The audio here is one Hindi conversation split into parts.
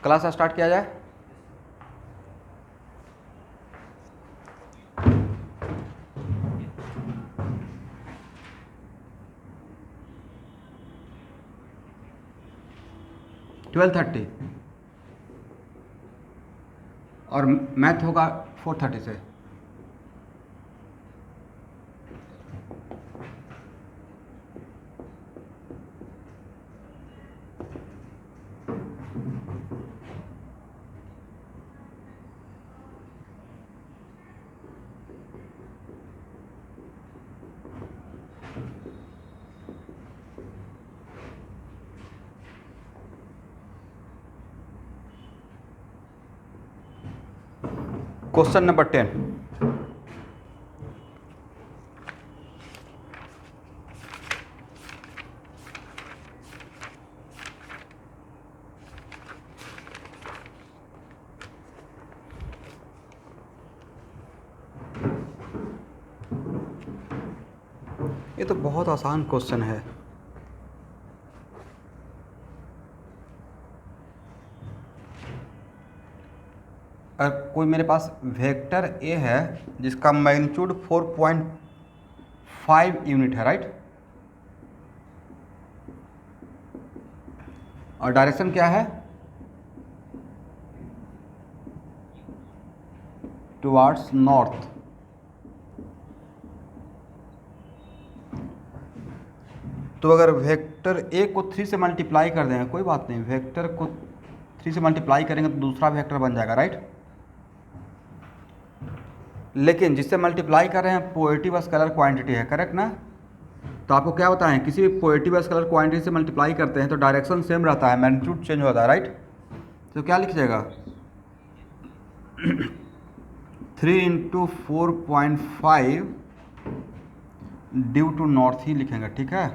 क्लास स्टार्ट किया जाए। ट्वेल्व थर्टी और मैथ होगा 4:30 से। Question number 10। ये तो बहुत आसान क्वेश्चन है। अगर कोई मेरे पास वेक्टर ए है जिसका मैग्नीट्यूड 4.5 यूनिट है, राइट, और डायरेक्शन क्या है, टुवार्ड्स नॉर्थ। तो अगर वेक्टर ए को 3 से मल्टीप्लाई कर देंगे, कोई बात नहीं, वेक्टर को 3 से मल्टीप्लाई करेंगे तो दूसरा वेक्टर बन जाएगा, राइट। लेकिन जिससे मल्टीप्लाई कर रहे हैं पॉजिटिव स्केलर क्वांटिटी है, करेक्ट ना। तो आपको क्या बताएं, किसी भी पॉजिटिव स्केलर क्वांटिटी से मल्टीप्लाई करते हैं तो डायरेक्शन सेम रहता है, मैग्नीट्यूड चेंज होता है, राइट। तो क्या लिख जाएगा 3 × 4.5 ड्यू टू नॉर्थ ही लिखेंगे, ठीक है।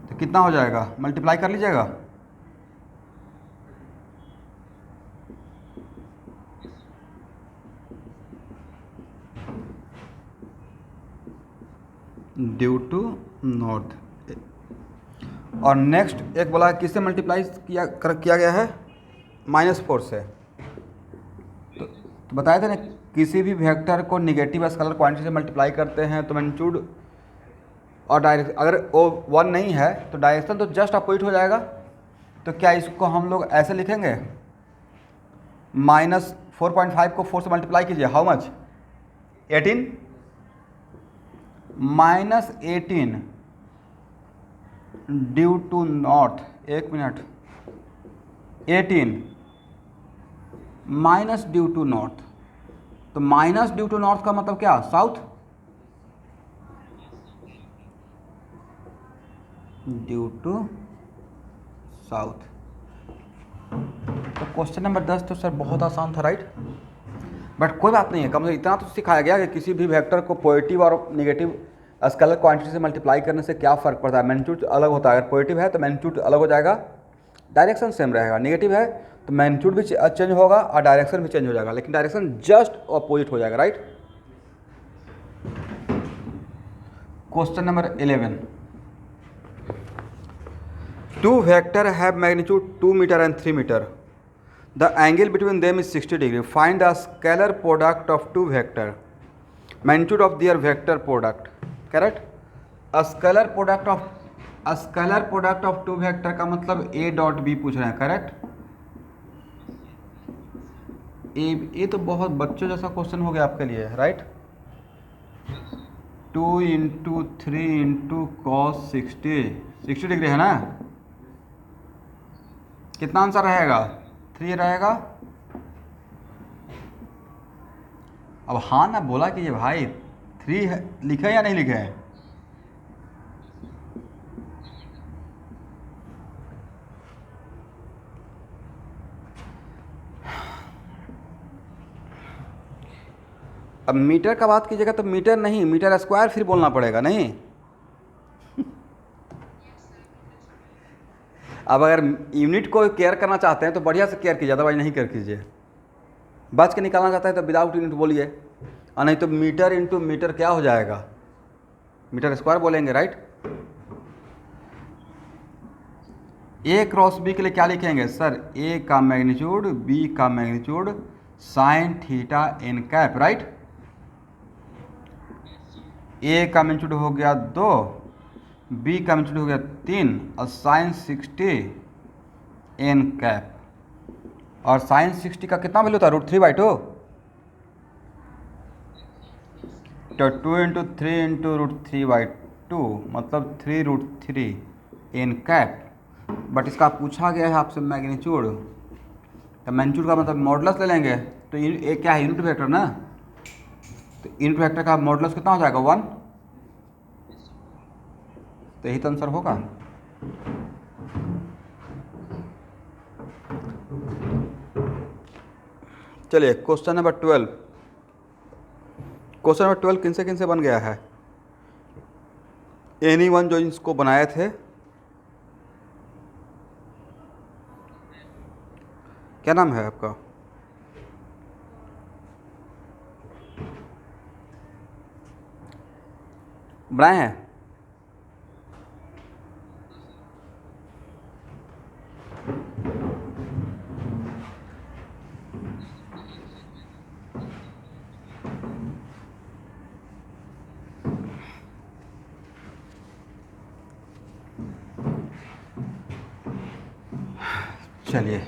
तो कितना हो जाएगा, मल्टीप्लाई कर लीजिएगा। Due to north. और नेक्स्ट एक बोला किससे मल्टीप्लाई किया गया है, -4 से। तो बताया था ना, किसी भी वेक्टर को निगेटिव स्केलर क्वांटिटी से मल्टीप्लाई करते हैं तो मैग्नीट्यूड और डायरेक्शन, अगर वो 1 नहीं है तो डायरेक्शन तो जस्ट अपोजिट हो जाएगा। तो क्या इसको हम लोग ऐसे लिखेंगे, -4.5 को 4 से मल्टीप्लाई कीजिए, how much, 18, -18 due to north, एक minute, 18 minus due to north. तो माइनस ड्यू टू नॉर्थ का मतलब क्या, साउथ, ड्यू टू साउथ। तो क्वेश्चन नंबर 10 तो सर बहुत आसान था, राइट। बट कोई बात नहीं है, कम से कम इतना तो सिखाया गया कि किसी भी वेक्टर को पॉजिटिव और नेगेटिव स्केलर क्वांटिटी से मल्टीप्लाई करने से क्या फ़र्क पड़ता है, मैग्नीट्यूड अलग होता है। अगर पॉजिटिव है तो मैग्नीट्यूड अलग हो जाएगा, डायरेक्शन सेम रहेगा, नेगेटिव है तो मैग्नीट्यूड भी चेंज होगा और डायरेक्शन भी चेंज हो जाएगा, लेकिन डायरेक्शन जस्ट अपोजिट हो जाएगा, right. Question number 11। Two vector have magnitude 2 metre and 3 metre. The angle between them is 60 degree. Find the scalar product of two vector, magnitude of their vector product, correct. Scalar product of two vector का मतलब ए डॉट बी पूछ रहे हैं, करेक्ट। ये तो बहुत बच्चों जैसा क्वेश्चन हो गया आपके लिए, राइट। 2 × 3 × cos 60 डिग्री है ना। कितना आंसर रहेगा, 3 रहेगा। अब हाँ ना बोला कि ये भाई 3 है, लिखे या नहीं लिखे। अब मीटर का बात कीजिएगा तो मीटर नहीं, मीटर स्क्वायर फिर बोलना पड़ेगा, नहीं। अब अगर यूनिट को केयर करना चाहते हैं तो बढ़िया से केयर कीजिए, अदरवाइज नहीं केयर कीजिए। बच के निकालना चाहते हैं तो विदाउट यूनिट बोलिए, और नहीं तो मीटर इंटू मीटर क्या हो जाएगा, मीटर स्क्वायर बोलेंगे, राइट। ए क्रॉस बी के लिए क्या लिखेंगे सर, ए का मैग्नीट्यूड बी का magnitude sine theta N cap, right. A का मैग्नीट्यूड हो गया 2, बी का मैग्नीट्यूड हो गया 3 और साइन 60 एन कैप। और साइन 60 का कितना वैल्यू था, √3/2। तो 2 इंटू 3 इंटू √3/2 मतलब 3√3 एन कैप। बट इसका पूछा गया है आपसे मैग्नीट्यूड, तो मैग्नीट्यूड का मतलब मॉडुलस ले लेंगे। तो ये क्या है, यूनिट वेक्टर ना, तो यूनिट वेक्टर का मॉडुलस कितना हो जाएगा 1। तो यही तो आंसर होगा। चलिए क्वेश्चन नंबर 12। क्वेश्चन नंबर 12 किन से बन गया है, एनीवन जो इसको बनाए थे, क्या नाम है आपका, बनाए हैं। चलिए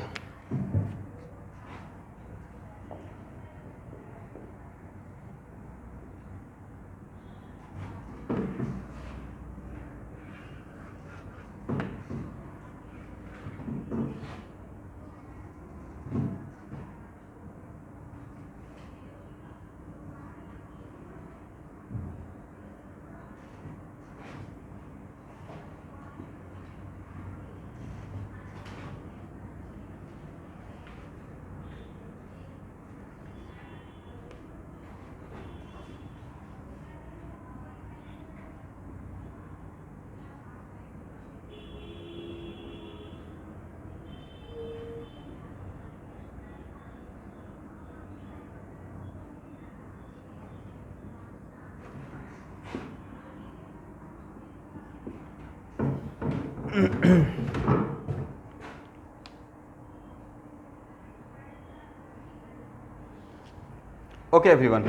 ओके एवरीवन,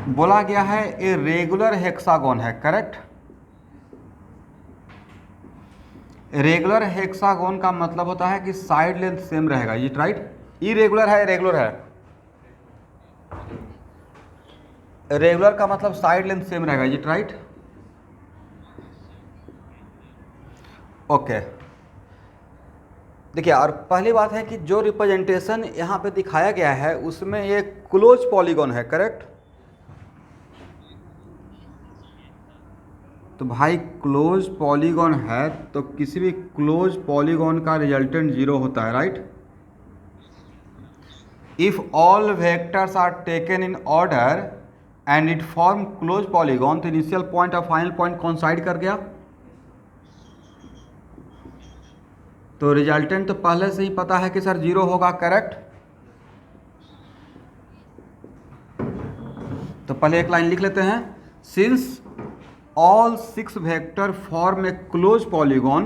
बोला गया है ए रेगुलर हेक्सागोन है, करेक्ट। रेगुलर हेक्सागोन का मतलब होता है कि साइड लेंथ सेम रहेगा, ये राइट। इरेगुलर है, रेगुलर है, रेगुलर का मतलब साइड लेंथ सेम रहेगा, ये राइट। ओके देखिए, और पहली बात है कि जो रिप्रेजेंटेशन यहाँ पे दिखाया गया है उसमें एक क्लोज पॉलीगॉन है, करेक्ट। तो भाई क्लोज पॉलीगॉन है तो किसी भी क्लोज पॉलीगॉन का रिजल्टेंट 0 होता है, right. If all vectors are taken in order and it form close polygon, तो इनिशियल पॉइंट और फाइनल पॉइंट कोइंसाइड कर गया, तो रिजल्टेंट तो पहले से ही पता है कि सर 0 होगा, करेक्ट। तो पहले एक लाइन लिख लेते हैं, since all 6 vector form a closed polygon,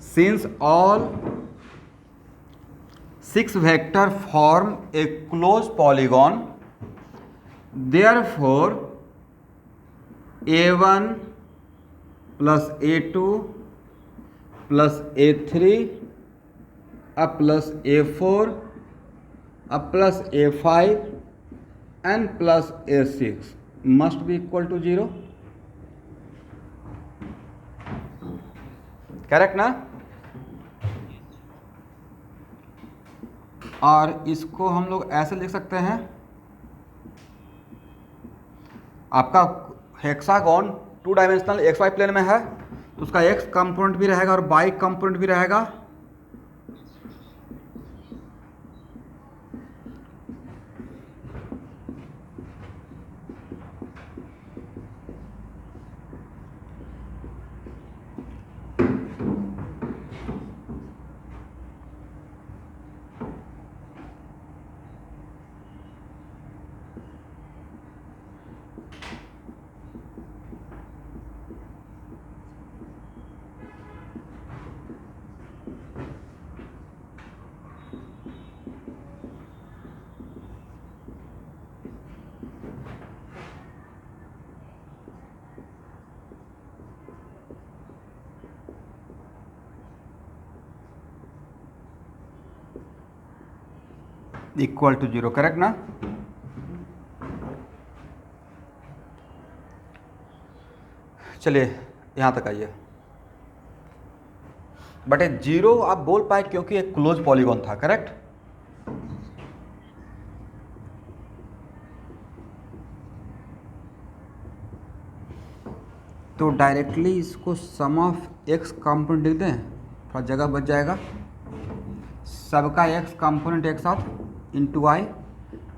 since all 6 vector form a closed polygon, therefore a1 plus a2 plus a3 up plus a4 up plus a5 and plus a6 must be equal to 0, correct ना। और इसको हम लोग ऐसे लिख सकते हैं, आपका hexagon 2 dimensional X Y plane में है तो उसका एक्स कंपोनेंट भी रहेगा और वाई कंपोनेंट भी रहेगा। इक्वल टू 0, करेक्ट ना। चलिए यहाँ तक आइए। बट ये 0 आप बोल पाए क्योंकि एक क्लोज पॉलीगॉन था, करेक्ट। तो डायरेक्टली इसको सम ऑफ एक्स कंपोनेंट लिख दें, थोड़ा जगह बच जाएगा। सबका एक्स कंपोनेंट एक साथ इंटू आई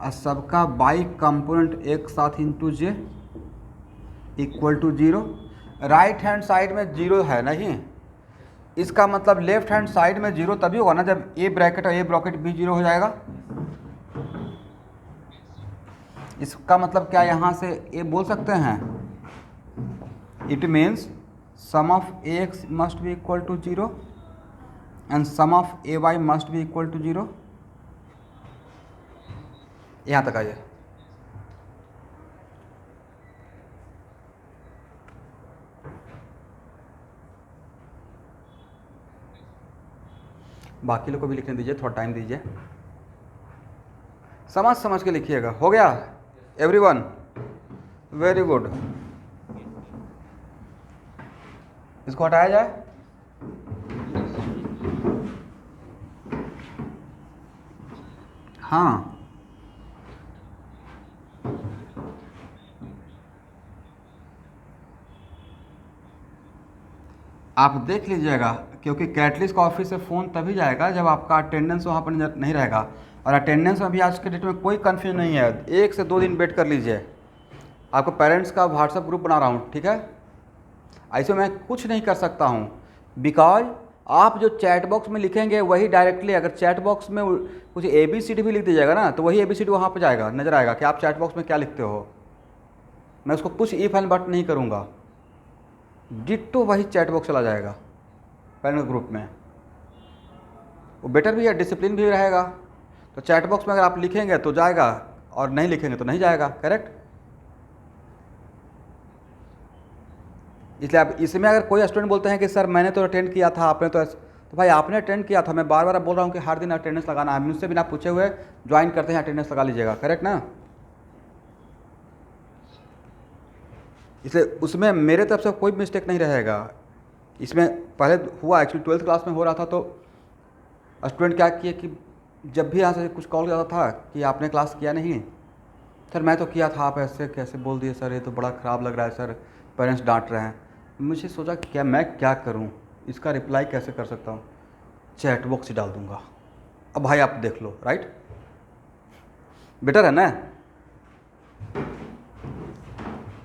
और सबका बाई कंपोनेंट एक साथ into J equal to 0। Right hand side में 0 है नहीं, इसका मतलब लेफ्ट हैंड साइड में 0 तभी होगा ना जब ए ब्रैकेट और ए ब्रैकेट भी 0 हो जाएगा। इसका मतलब क्या यहाँ से ए बोल सकते हैं, it means sum of A X must be equal to 0 and sum of A Y must be equal to 0। यहाँ तक आइए। बाकी लोग को भी लिखने दीजिए, थोड़ा टाइम दीजिए, समझ समझ के लिखिएगा। हो गया एवरीवन, वेरी गुड। इसको हटाया जाए। हाँ आप देख लीजिएगा, क्योंकि कैटलिस्ट का ऑफिस से फ़ोन तभी जाएगा जब आपका अटेंडेंस वहाँ पर नहीं रहेगा। और अटेंडेंस में भी आज के डेट में कोई कन्फ्यूजन नहीं है, 1 से 2 दिन वेट कर लीजिए। आपको पेरेंट्स का व्हाट्सएप ग्रुप बना रहा हूँ, ठीक है। ऐसे मैं कुछ नहीं कर सकता हूँ, बिकॉज आप जो चैट बॉक्स में लिखेंगे वही डायरेक्टली, अगर चैट बॉक्स में कुछ ABCD भी लिख दीजिएगा ना, तो वही ABCD वहाँ पर जाएगा, नज़र आएगा कि आप चैट बॉक्स में क्या लिखते हो। मैं उसको कुछ इफ एंड बट नहीं करूँगा, डिट्टो वही चैट बॉक्स चला जाएगा पेरेंट्स ग्रुप में। वो बेटर भी है, डिसिप्लिन भी रहेगा। तो चैट बॉक्स में अगर आप लिखेंगे तो जाएगा और नहीं लिखेंगे तो नहीं जाएगा, करेक्ट। इसलिए आप इसमें अगर कोई स्टूडेंट बोलते हैं कि सर मैंने तो अटेंड किया था, आपने तो भाई आपने अटेंड किया था। मैं बार बार बोल रहा हूँ कि हर दिन अटेंडेंस लगाना है, मुझसे बिना पूछे हुए ज्वाइन करते हैं अटेंडेंस लगा लीजिएगा, करेक्ट ना। इसलिए उसमें मेरे तरफ से कोई मिस्टेक नहीं रहेगा। इसमें पहले हुआ एक्चुअली 12th क्लास में हो रहा था, तो स्टूडेंट क्या किए कि जब भी यहाँ से कुछ कॉल जाता था कि आपने क्लास किया नहीं, सर मैं तो किया था, आप ऐसे कैसे बोल दिए सर, ये तो बड़ा ख़राब लग रहा है सर, पेरेंट्स डांट रहे हैं। मुझे सोचा क्या मैं क्या करूँ, इसका रिप्लाई कैसे कर सकता हूँ, चैट बॉक्स से डाल दूँगा। अब भाई आप देख लो, राइट, बेटर है ना।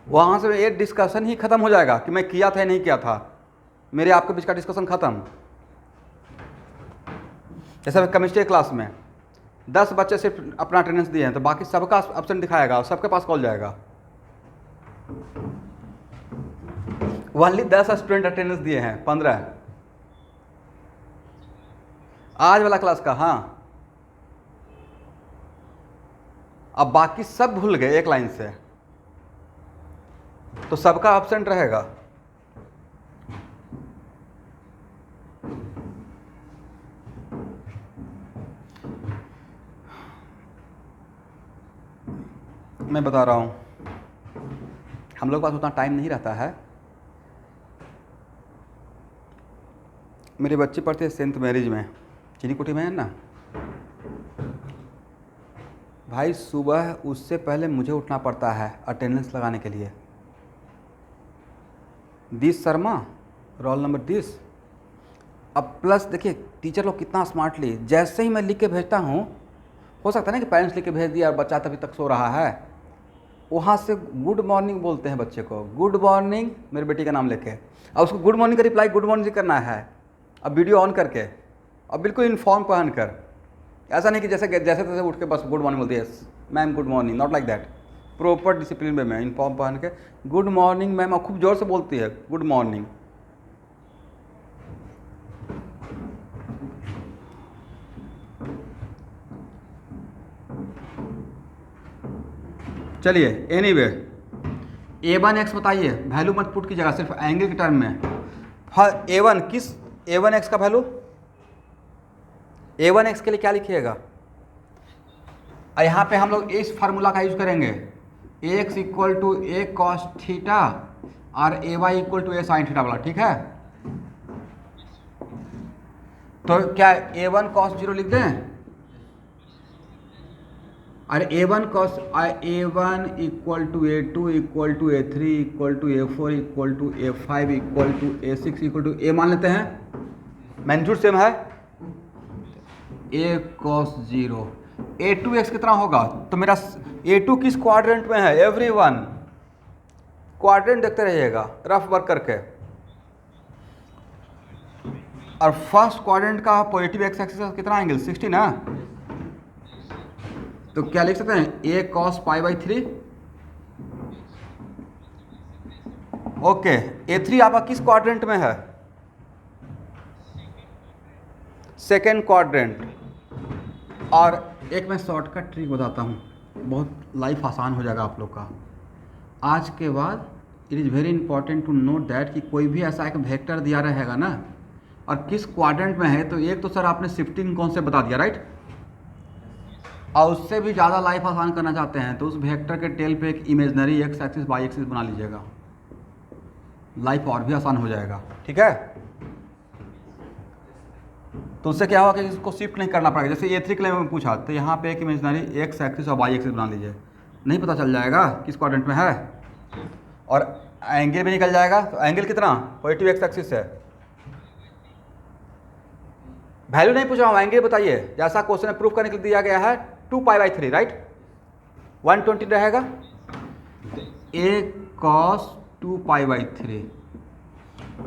वहाँ से ये डिस्कशन ही ख़त्म हो जाएगा कि मैं किया था या नहीं किया था, मेरे आपके बीच का डिस्कशन ख़त्म। जैसे केमिस्ट्री क्लास में 10 बच्चे सिर्फ अपना अटेंडेंस दिए हैं, तो बाकी सबका ऑप्शन दिखाएगा और सबके पास कॉल जाएगा। ओनली 10 स्टूडेंट अटेंडेंस दिए हैं, 15 आज वाला क्लास का। हाँ, अब बाकी सब भूल गए एक लाइन से, तो सबका एब्सेंट रहेगा। मैं बता रहा हूँ, हम लोग के पास उतना टाइम नहीं रहता है। मेरी बच्ची पढ़ती है सेंट मैरिज में, चीनीकुटी में है ना भाई। सुबह उससे पहले मुझे उठना पड़ता है अटेंडेंस लगाने के लिए। 10 शर्मा, रोल नंबर 10। अब प्लस देखिए टीचर लोग कितना स्मार्टली, जैसे ही मैं लिख के भेजता हूँ, हो सकता है ना कि पेरेंट्स लिख के भेज दिया और बच्चा तभी तक सो रहा है, वहाँ से गुड मॉर्निंग बोलते हैं बच्चे को, गुड मॉर्निंग मेरी बेटी का नाम लेके, और उसको गुड मॉर्निंग का रिप्लाई गुड मॉर्निंग करना है। अब वीडियो ऑन करके, अब बिल्कुल यूनिफॉर्म पहन कर, ऐसा नहीं कि जैसे जैसे तैसे उठ के बस गुड मॉर्निंग बोलती है ma'am good morning, not like that. Proper discipline में मैं यूनिफॉर्म पहन के गुड मॉर्निंग मैम, और खूब जोर से बोलती है गुड मॉर्निंग। चलिए एनीवे, A1x बताइए, वैल्यू मत पुट कीजिएगा, सिर्फ एंगल के टर्म में। A1 किस, A1x का वैल्यू, A1x के लिए क्या लिखिएगा, यहाँ पे हम लोग इस फार्मूला का यूज करेंगे, X equal to A cos theta और A Y equal to A sine theta वाला, ठीक है। तो क्या ए वन कॉस जीरो लिख दें, और A one cos A one equal to A two equal to A three equal to A four equal to A five equal to A six equal to A मान लेते हैं, मैग्नीट्यूड सेम है। A cos zero A two X कितना होगा, तो मेरा ए टू किस क्वाड्रेंट में है, एवरी वन क्वाड्रेंट देखते रहिएगा रफ वर्क करके। और फर्स्ट क्वाड्रेंट का पॉजिटिव एक्स एक्सिस का कितना एंगल 60 ना, तो क्या लिख सकते हैं, A cos pi by three. Okay, A three आपका किस क्वाड्रेंट में है, सेकेंड क्वाड्रेंट। और एक मैं शॉर्टकट ट्रिक बताता हूँ, बहुत लाइफ आसान हो जाएगा आप लोग का। आज के बाद it is very important to note that कि कोई भी ऐसा एक वेक्टर दिया रहेगा ना और किस क्वाड्रेंट में है, तो एक तो सर आपने शिफ्टिंग कॉन्सेप्ट बता दिया, राइट। और उससे भी ज़्यादा लाइफ आसान करना चाहते हैं तो उस वेक्टर के टेल पे एक imaginary X axis Y axis बना लीजिएगा, लाइफ और भी आसान हो जाएगा, ठीक है। तो उससे क्या होगा कि इसको शिफ्ट नहीं करना पड़ेगा। जैसे ए थ्री के लिए मैं पूछा तो यहाँ पे एक इमेजनरी एक्स एक्सिस और वाई एक्सिस बना लीजिए, नहीं पता चल जाएगा किस क्वाड्रेंट में है, और एंगल भी निकल जाएगा। तो एंगल कितना, पॉजिटिव एक्स एक्सिस है, वैल्यू नहीं पूछा हूँ, एंगल बताइए। जैसा क्वेश्चन में प्रूफ करने के लिए दिया गया है 2 पाई बाई थ्री, राइट, 120 रहेगा। ए कॉस 2 पाई बाई थ्री,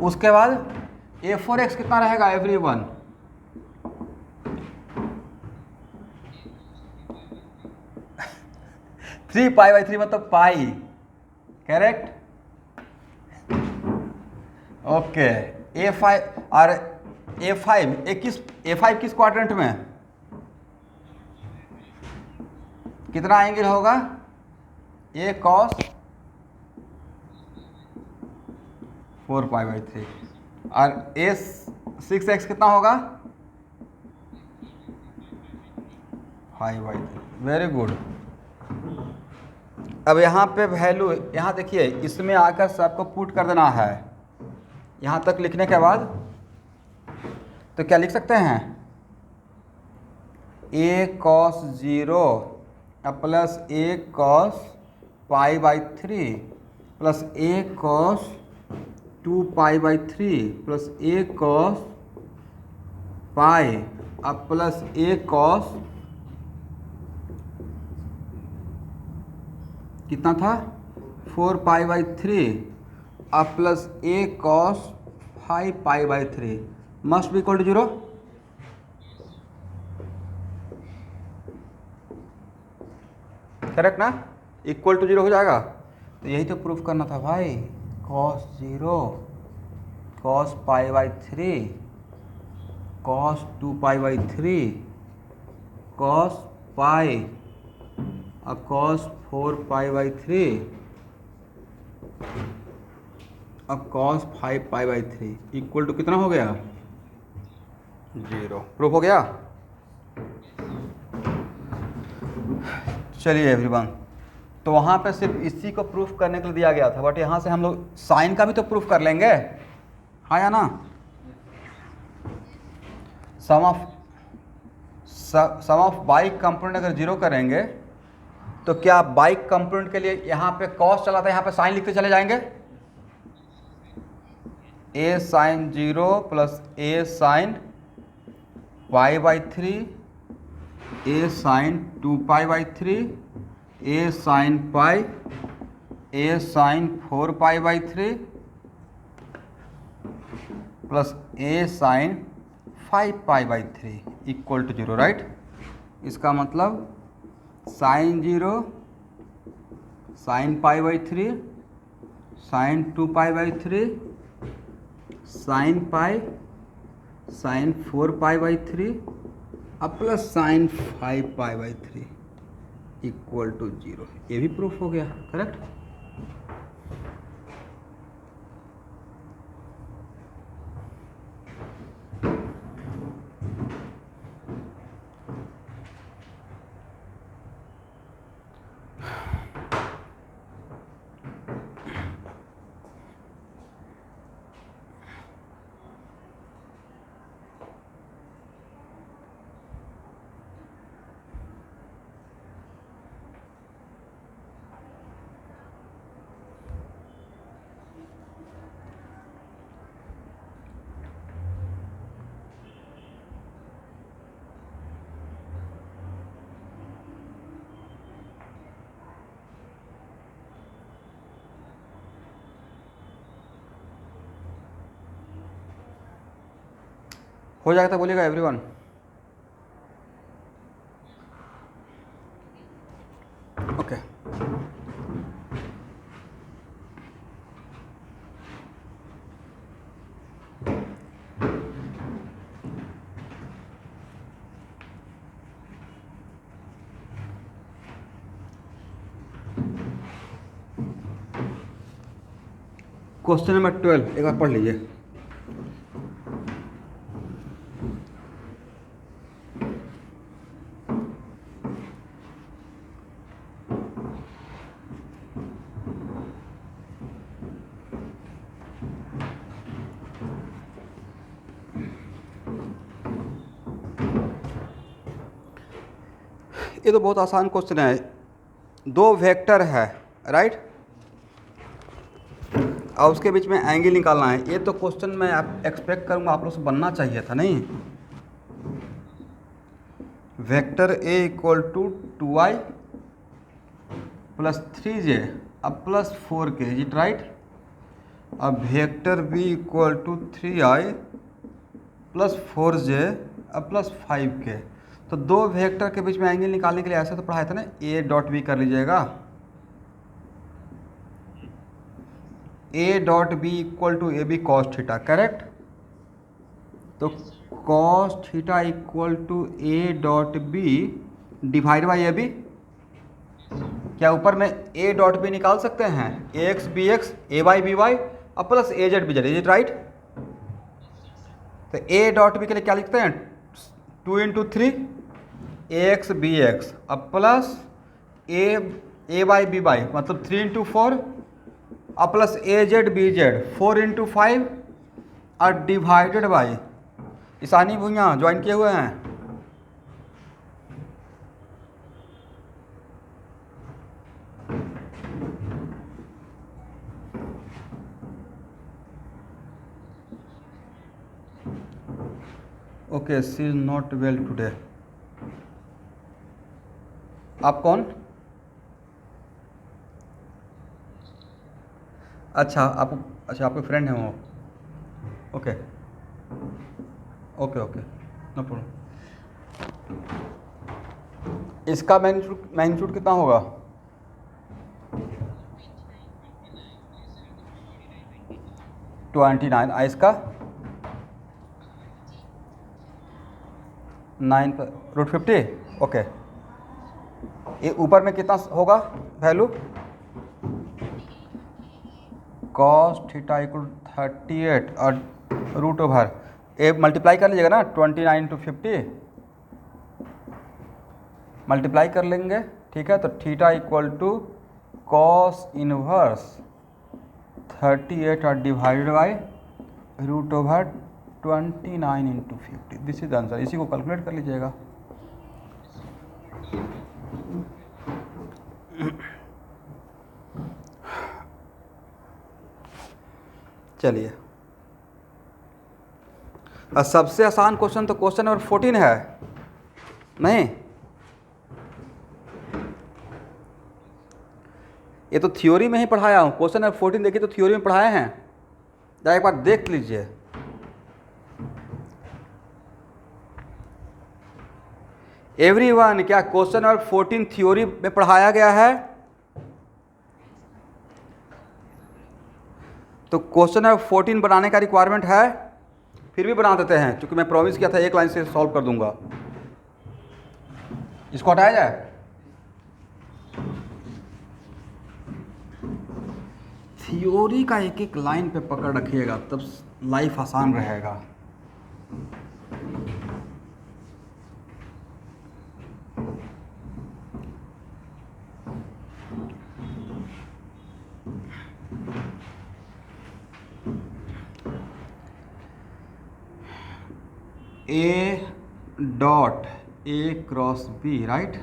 उसके बाद ए फोर एक्स कितना रहेगा, every one. Three pi by three मतलब पाई, करेक्ट। ओके, ए फाइव और ए फाइव किस क्वाड्रेंट में है? कितना एंगल होगा, ए कॉस 4 पाई बाई थ्री, और ए 6x कितना होगा, 5 बाई थ्री। Very good. अब यहाँ पे वैल्यू, यहाँ देखिए इसमें आकर सबको पुट कर देना है। यहाँ तक लिखने के बाद तो क्या लिख सकते हैं, A cos zero plus A cos pi by three plus A cos 2 pi by three plus A cos pi अब प्लस ए कॉस कितना था 4 पाई बाई थ्री अब plus A cos 5 pi by three must be equal to zero. Correct ना, इक्वल टू जीरो हो जाएगा। तो यही तो प्रूफ करना था भाई, cos zero cos pi by three cos 2 pi by three cos pi और कॉस 4 पाई बाई थ्री अब cos 5 pi by three equal to कितना हो गया, जीरो। प्रूफ हो गया। चलिए एवरीवन, तो वहाँ पे सिर्फ इसी को प्रूफ करने के लिए दिया गया था, बट यहाँ से हम लोग साइन का भी तो प्रूफ कर लेंगे, हाँ या ना। सम ऑफ बाइक कंपोनेंट अगर जीरो करेंगे तो क्या बाइक कंपोनेंट के लिए यहाँ पे कॉस चला था, यहाँ पे साइन लिखते चले जाएंगे, A sine zero plus A sine pi by three A sine 2 pi by three A sine pi A sine 4 pi by three plus A sine 5 pi by three equal to zero, right. इसका मतलब sine zero sine pi by three sine 2 pi by three sine pi sine 4 pi by three अब plus sine 5 pi by three equal to zero. ये भी प्रूफ हो गया, करेक्ट। हो जाएगा तो बोलिएगा एवरीवन। ओके क्वेश्चन नंबर 12 एक बार पढ़ लीजिए। ये तो बहुत आसान क्वेश्चन है। दो वेक्टर है राइट, और उसके बीच में एंगल निकालना है। ये तो क्वेश्चन मैं आप एक्सपेक्ट करूँगा आप लोग से बनना चाहिए था नहीं। Vector A equal to 2i plus 3j अब plus 4k, is it right. अब vector B equal to 3i plus 4j अब प्लस 5k। तो दो वेक्टर के बीच में एंगल निकालने के लिए ऐसे तो पढ़ाया था ना, ए डॉट बी कर लीजिएगा। A dot B equal to A B cos theta, correct. तो cos theta equal to A dot B divide by A B. क्या ऊपर में ए डॉट बी निकाल सकते हैं, A X B X A Y B Y अब plus A Z B Z, is it right. तो ए डॉट बी के लिए क्या लिखते हैं, 2 into 3 A X B X अब plus A Y B Y मतलब 3 इंटू 4 अब plus A Z B Z 4 into 5 और divided by Ishani Bhuiyan join किए हुए हैं। Okay she is not well today. आप कौन? अच्छा आप, अच्छा आपके फ्रेंड हैं वो। Okay okay okay no problem. इसका मैग्नीट्यूड कितना होगा? 29। इसका 9 पर √50। ओके ये ऊपर में कितना होगा वैल्यू? कॉस थीटा इक्वल 38 और रूट ओवर ए मल्टीप्लाई कर लीजिएगा ना, 29 × 50 मल्टीप्लाई कर लेंगे, ठीक है। तो theta equal to cos inverse 38 और divided by root over 29 × 50। This is answer. इसी को कैलकुलेट कर लीजिएगा। चलिए सबसे आसान क्वेश्चन तो क्वेश्चन नंबर 14 है नहीं। ये तो थ्योरी में ही पढ़ाया हूँ। क्वेश्चन नंबर 14 देखिए तो थ्योरी में पढ़ाए हैं, जरा एक बार देख लीजिए। एवरीवन क्या क्वेश्चन नंबर 14 थ्योरी में पढ़ाया गया है? तो क्वेश्चन नंबर 14 बनाने का रिक्वायरमेंट है, फिर भी बना देते हैं क्योंकि मैं प्रॉमिस किया था एक लाइन से सॉल्व कर दूंगा। इसको हटाया जाए। थ्योरी का एक एक लाइन पे पकड़ रखिएगा तब लाइफ आसान रहेगा। A dot A cross B right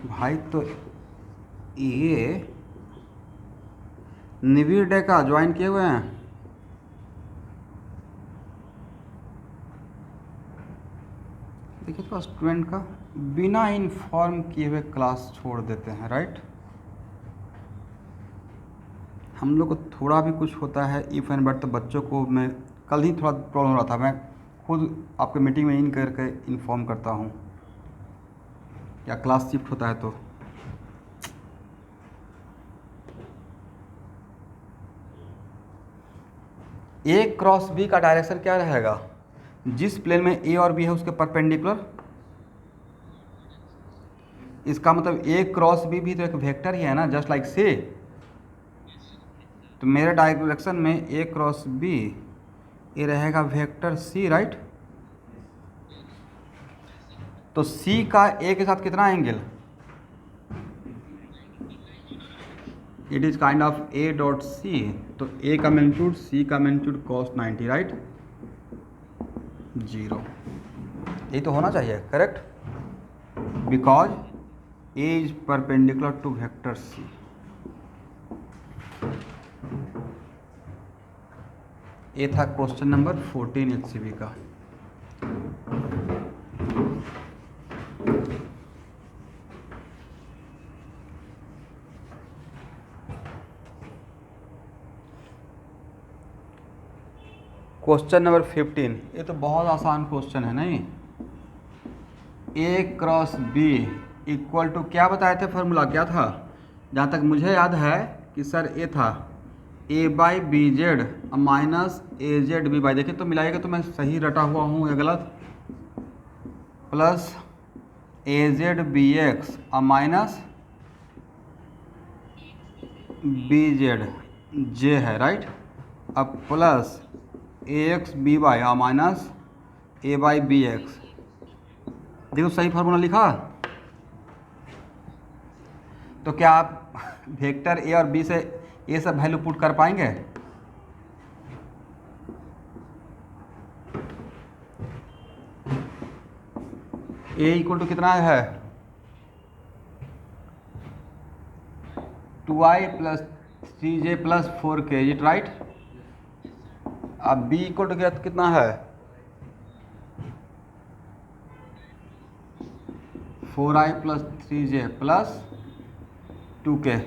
भाई। तो ए निविड का ज्वाइन किए हुए हैं। देखिए तो स्टूडेंट का बिना इन्फॉर्म किए हुए क्लास छोड़ देते हैं राइट। हम लोग को थोड़ा भी कुछ होता है इफ एंड बट तो बच्चों को मैं कल ही थोड़ा प्रॉब्लम हो रहा था, मैं खुद आपके मीटिंग में इन करके इन्फॉर्म करता हूँ, या क्लास शिफ्ट होता है तो। ए क्रॉस बी का डायरेक्शन क्या रहेगा? जिस प्लेन में ए और बी है उसके परपेंडिकुलर। इसका मतलब ए क्रॉस बी भी तो एक वेक्टर ही है ना, जस्ट लाइक से। तो मेरे डायरेक्शन में ए क्रॉस बी ये रहेगा वेक्टर सी, राइट। तो सी का ए के साथ कितना angle? It is kind of A dot C. तो ए का मैग्नीट्यूड सी का मैग्नीट्यूड cos 90, राइट, 0। ये तो होना चाहिए correct, because A is perpendicular to vector C. ये था क्वेश्चन नंबर 14 HCB का। क्वेश्चन नंबर 15, ये तो बहुत आसान क्वेश्चन है नहीं। A cross B equal to क्या बताए थे, फॉर्मूला क्या था? जहाँ तक मुझे याद है कि सर ये था A Y B Z minus A Z B Y, देखिए तो मिलाइएगा तो मैं सही रटा हुआ हूँ या गलत, plus A Z B X minus B Z J है, राइट। अब plus A X B Y minus A Y B X, देखो सही फार्मूला लिखा। तो क्या आप वेक्टर ए और बी से ये सब वैल्यू पुट कर पाएंगे? ए इक्वल टू कितना है? 2i plus 3j plus 4k, it right. अब बी इक्वल टू कितना है? 4i plus 3j plus 2k।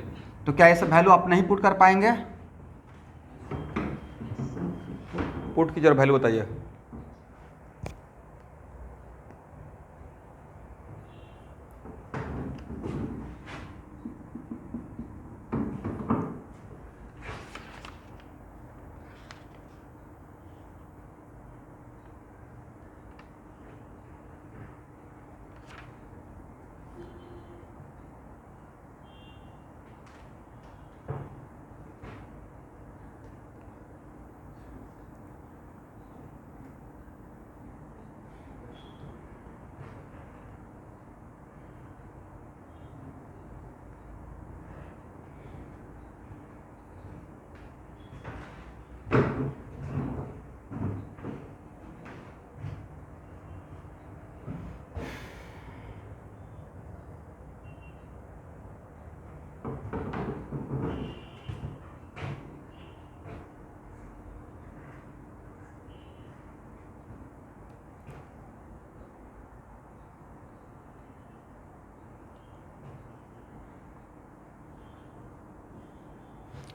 तो क्या ये सब वैल्यू आप नहीं पुट कर पाएंगे? पुट की जरा वैल्यू बताइए।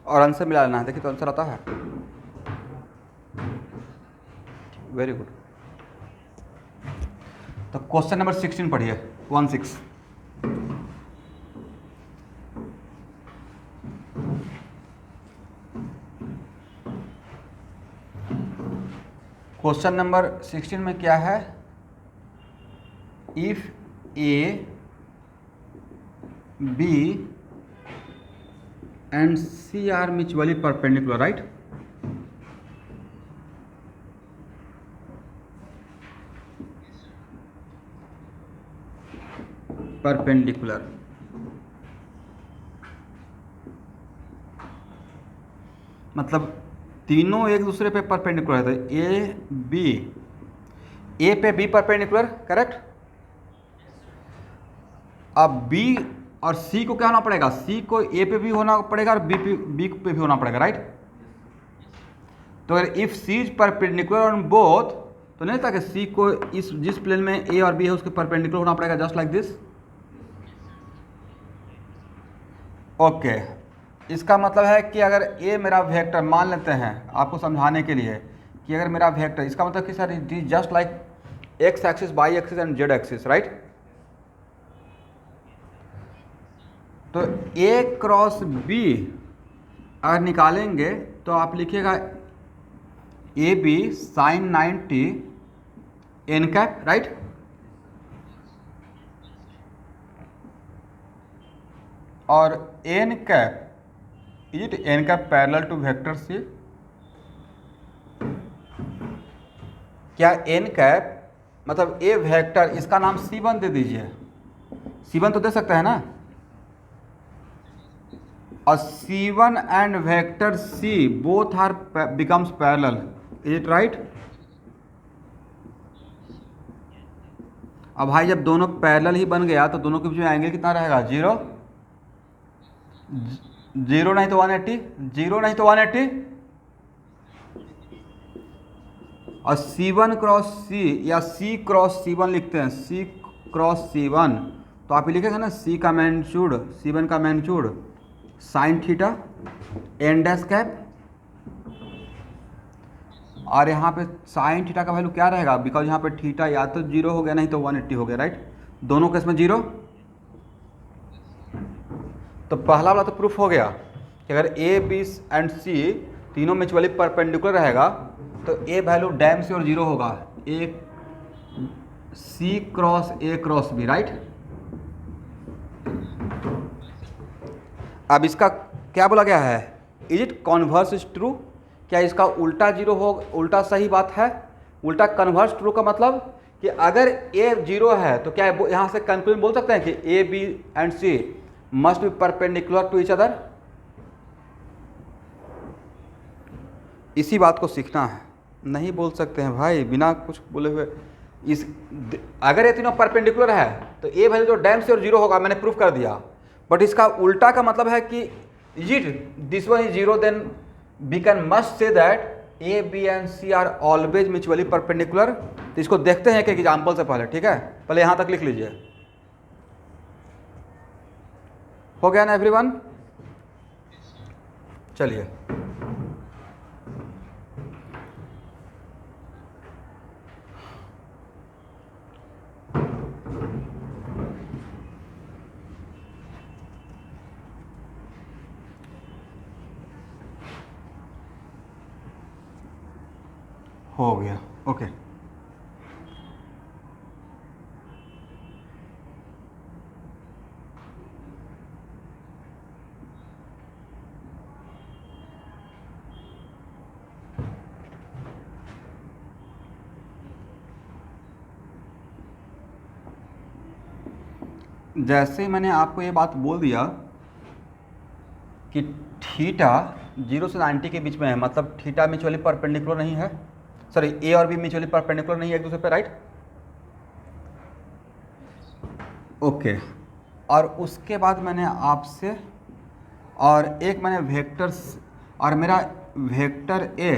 और आंसर मिला लेना है, देखिए तो आंसर आता है। Very good. तो क्वेश्चन नंबर 16 पढ़िए, 16। क्वेश्चन नंबर 16 में क्या है? If A B and C are mutually perpendicular, right. Perpendicular मतलब तीनों एक दूसरे पे परपेंडिकुलर है। तो ए बी, ए पे बी परपेंडिकुलर, करेक्ट। अब बी और सी को क्या होना पड़ेगा? सी को ए पे भी होना पड़ेगा और बी पे भी होना पड़ेगा, राइट। तो अगर if C is perpendicular on both, तो नहीं था कि सी को इस जिस प्लेन में ए और बी है उसके परपेंडिकुलर होना पड़ेगा, जस्ट लाइक दिस। ओके, इसका मतलब है कि अगर ए मेरा वेक्टर, मान लेते हैं आपको समझाने के लिए कि अगर मेरा वेक्टर, इसका मतलब कि sir it is just like X axis, Y axis and Z axis, right. तो ए क्रॉस बी अगर निकालेंगे तो आप लिखिएगा A B sine 90 N cap, right. और N cap, is it N cap parallel to vector C? क्या एन कैप मतलब ए वेक्टर, इसका नाम C1 दे दीजिए, C1 तो दे सकते हैं ना। और C1 and vector C both are becomes parallel, is it right? अब भाई जब दोनों पैरेलल ही बन गया तो दोनों के बीच में एंगल कितना रहेगा? 0, 0 नहीं तो 180, 0 नहीं तो 180। और C1 क्रॉस C या C क्रॉस C1 लिखते हैं, C क्रॉस C1, तो आप ये लिखेंगे ना C का मैग्नीट्यूड, C1 का magnitude sine theta N dash cap. और यहाँ पे साइन थीटा का वैल्यू क्या रहेगा? बिकॉज यहाँ पे थीटा या तो 0 हो गया नहीं तो 180 हो गया, राइट। दोनों केस में 0। तो पहला वाला तो प्रूफ हो गया कि अगर ए बी एंड सी तीनों म्यूचुअली परपेंडिकुलर रहेगा तो ए वैल्यू डैम से और 0 होगा, A C cross A cross B, right. अब इसका क्या बोला गया है? Is it converse is true? क्या इसका उल्टा 0 हो, उल्टा सही बात है? उल्टा कन्वर्स ट्रू का मतलब कि अगर ए 0 है तो क्या यहाँ से कंक्लूजन बोल सकते हैं कि A B and C must be perpendicular to each other? इसी बात को सीखना है, नहीं बोल सकते हैं भाई बिना कुछ बोले हुए। इस अगर ये तीनों परपेंडिकुलर है तो ए वैल्यू तो डैम से और 0 होगा, मैंने प्रूफ कर दिया। बट इसका उल्टा का मतलब है कि it this one is 0, then we can must say that A B and C are always mutually perpendicular. तो इसको देखते हैं एक एग्जाम्पल से पहले, ठीक है? पहले यहाँ तक लिख लीजिए। हो गया ना एवरीवन? चलिए हो गया, ओके। जैसे ही मैंने आपको ये बात बोल दिया कि थीटा 0 से 90 के बीच में है, मतलब थीटा म्यूचुअली परपेंडिकुलर नहीं है, सॉरी ए और बी म्यूचुअली परपेंडिकुलर नहीं है एक दूसरे पे, राइट? ओके। और उसके बाद मैंने आपसे और एक मैंने वेक्टर्स, और मेरा vector A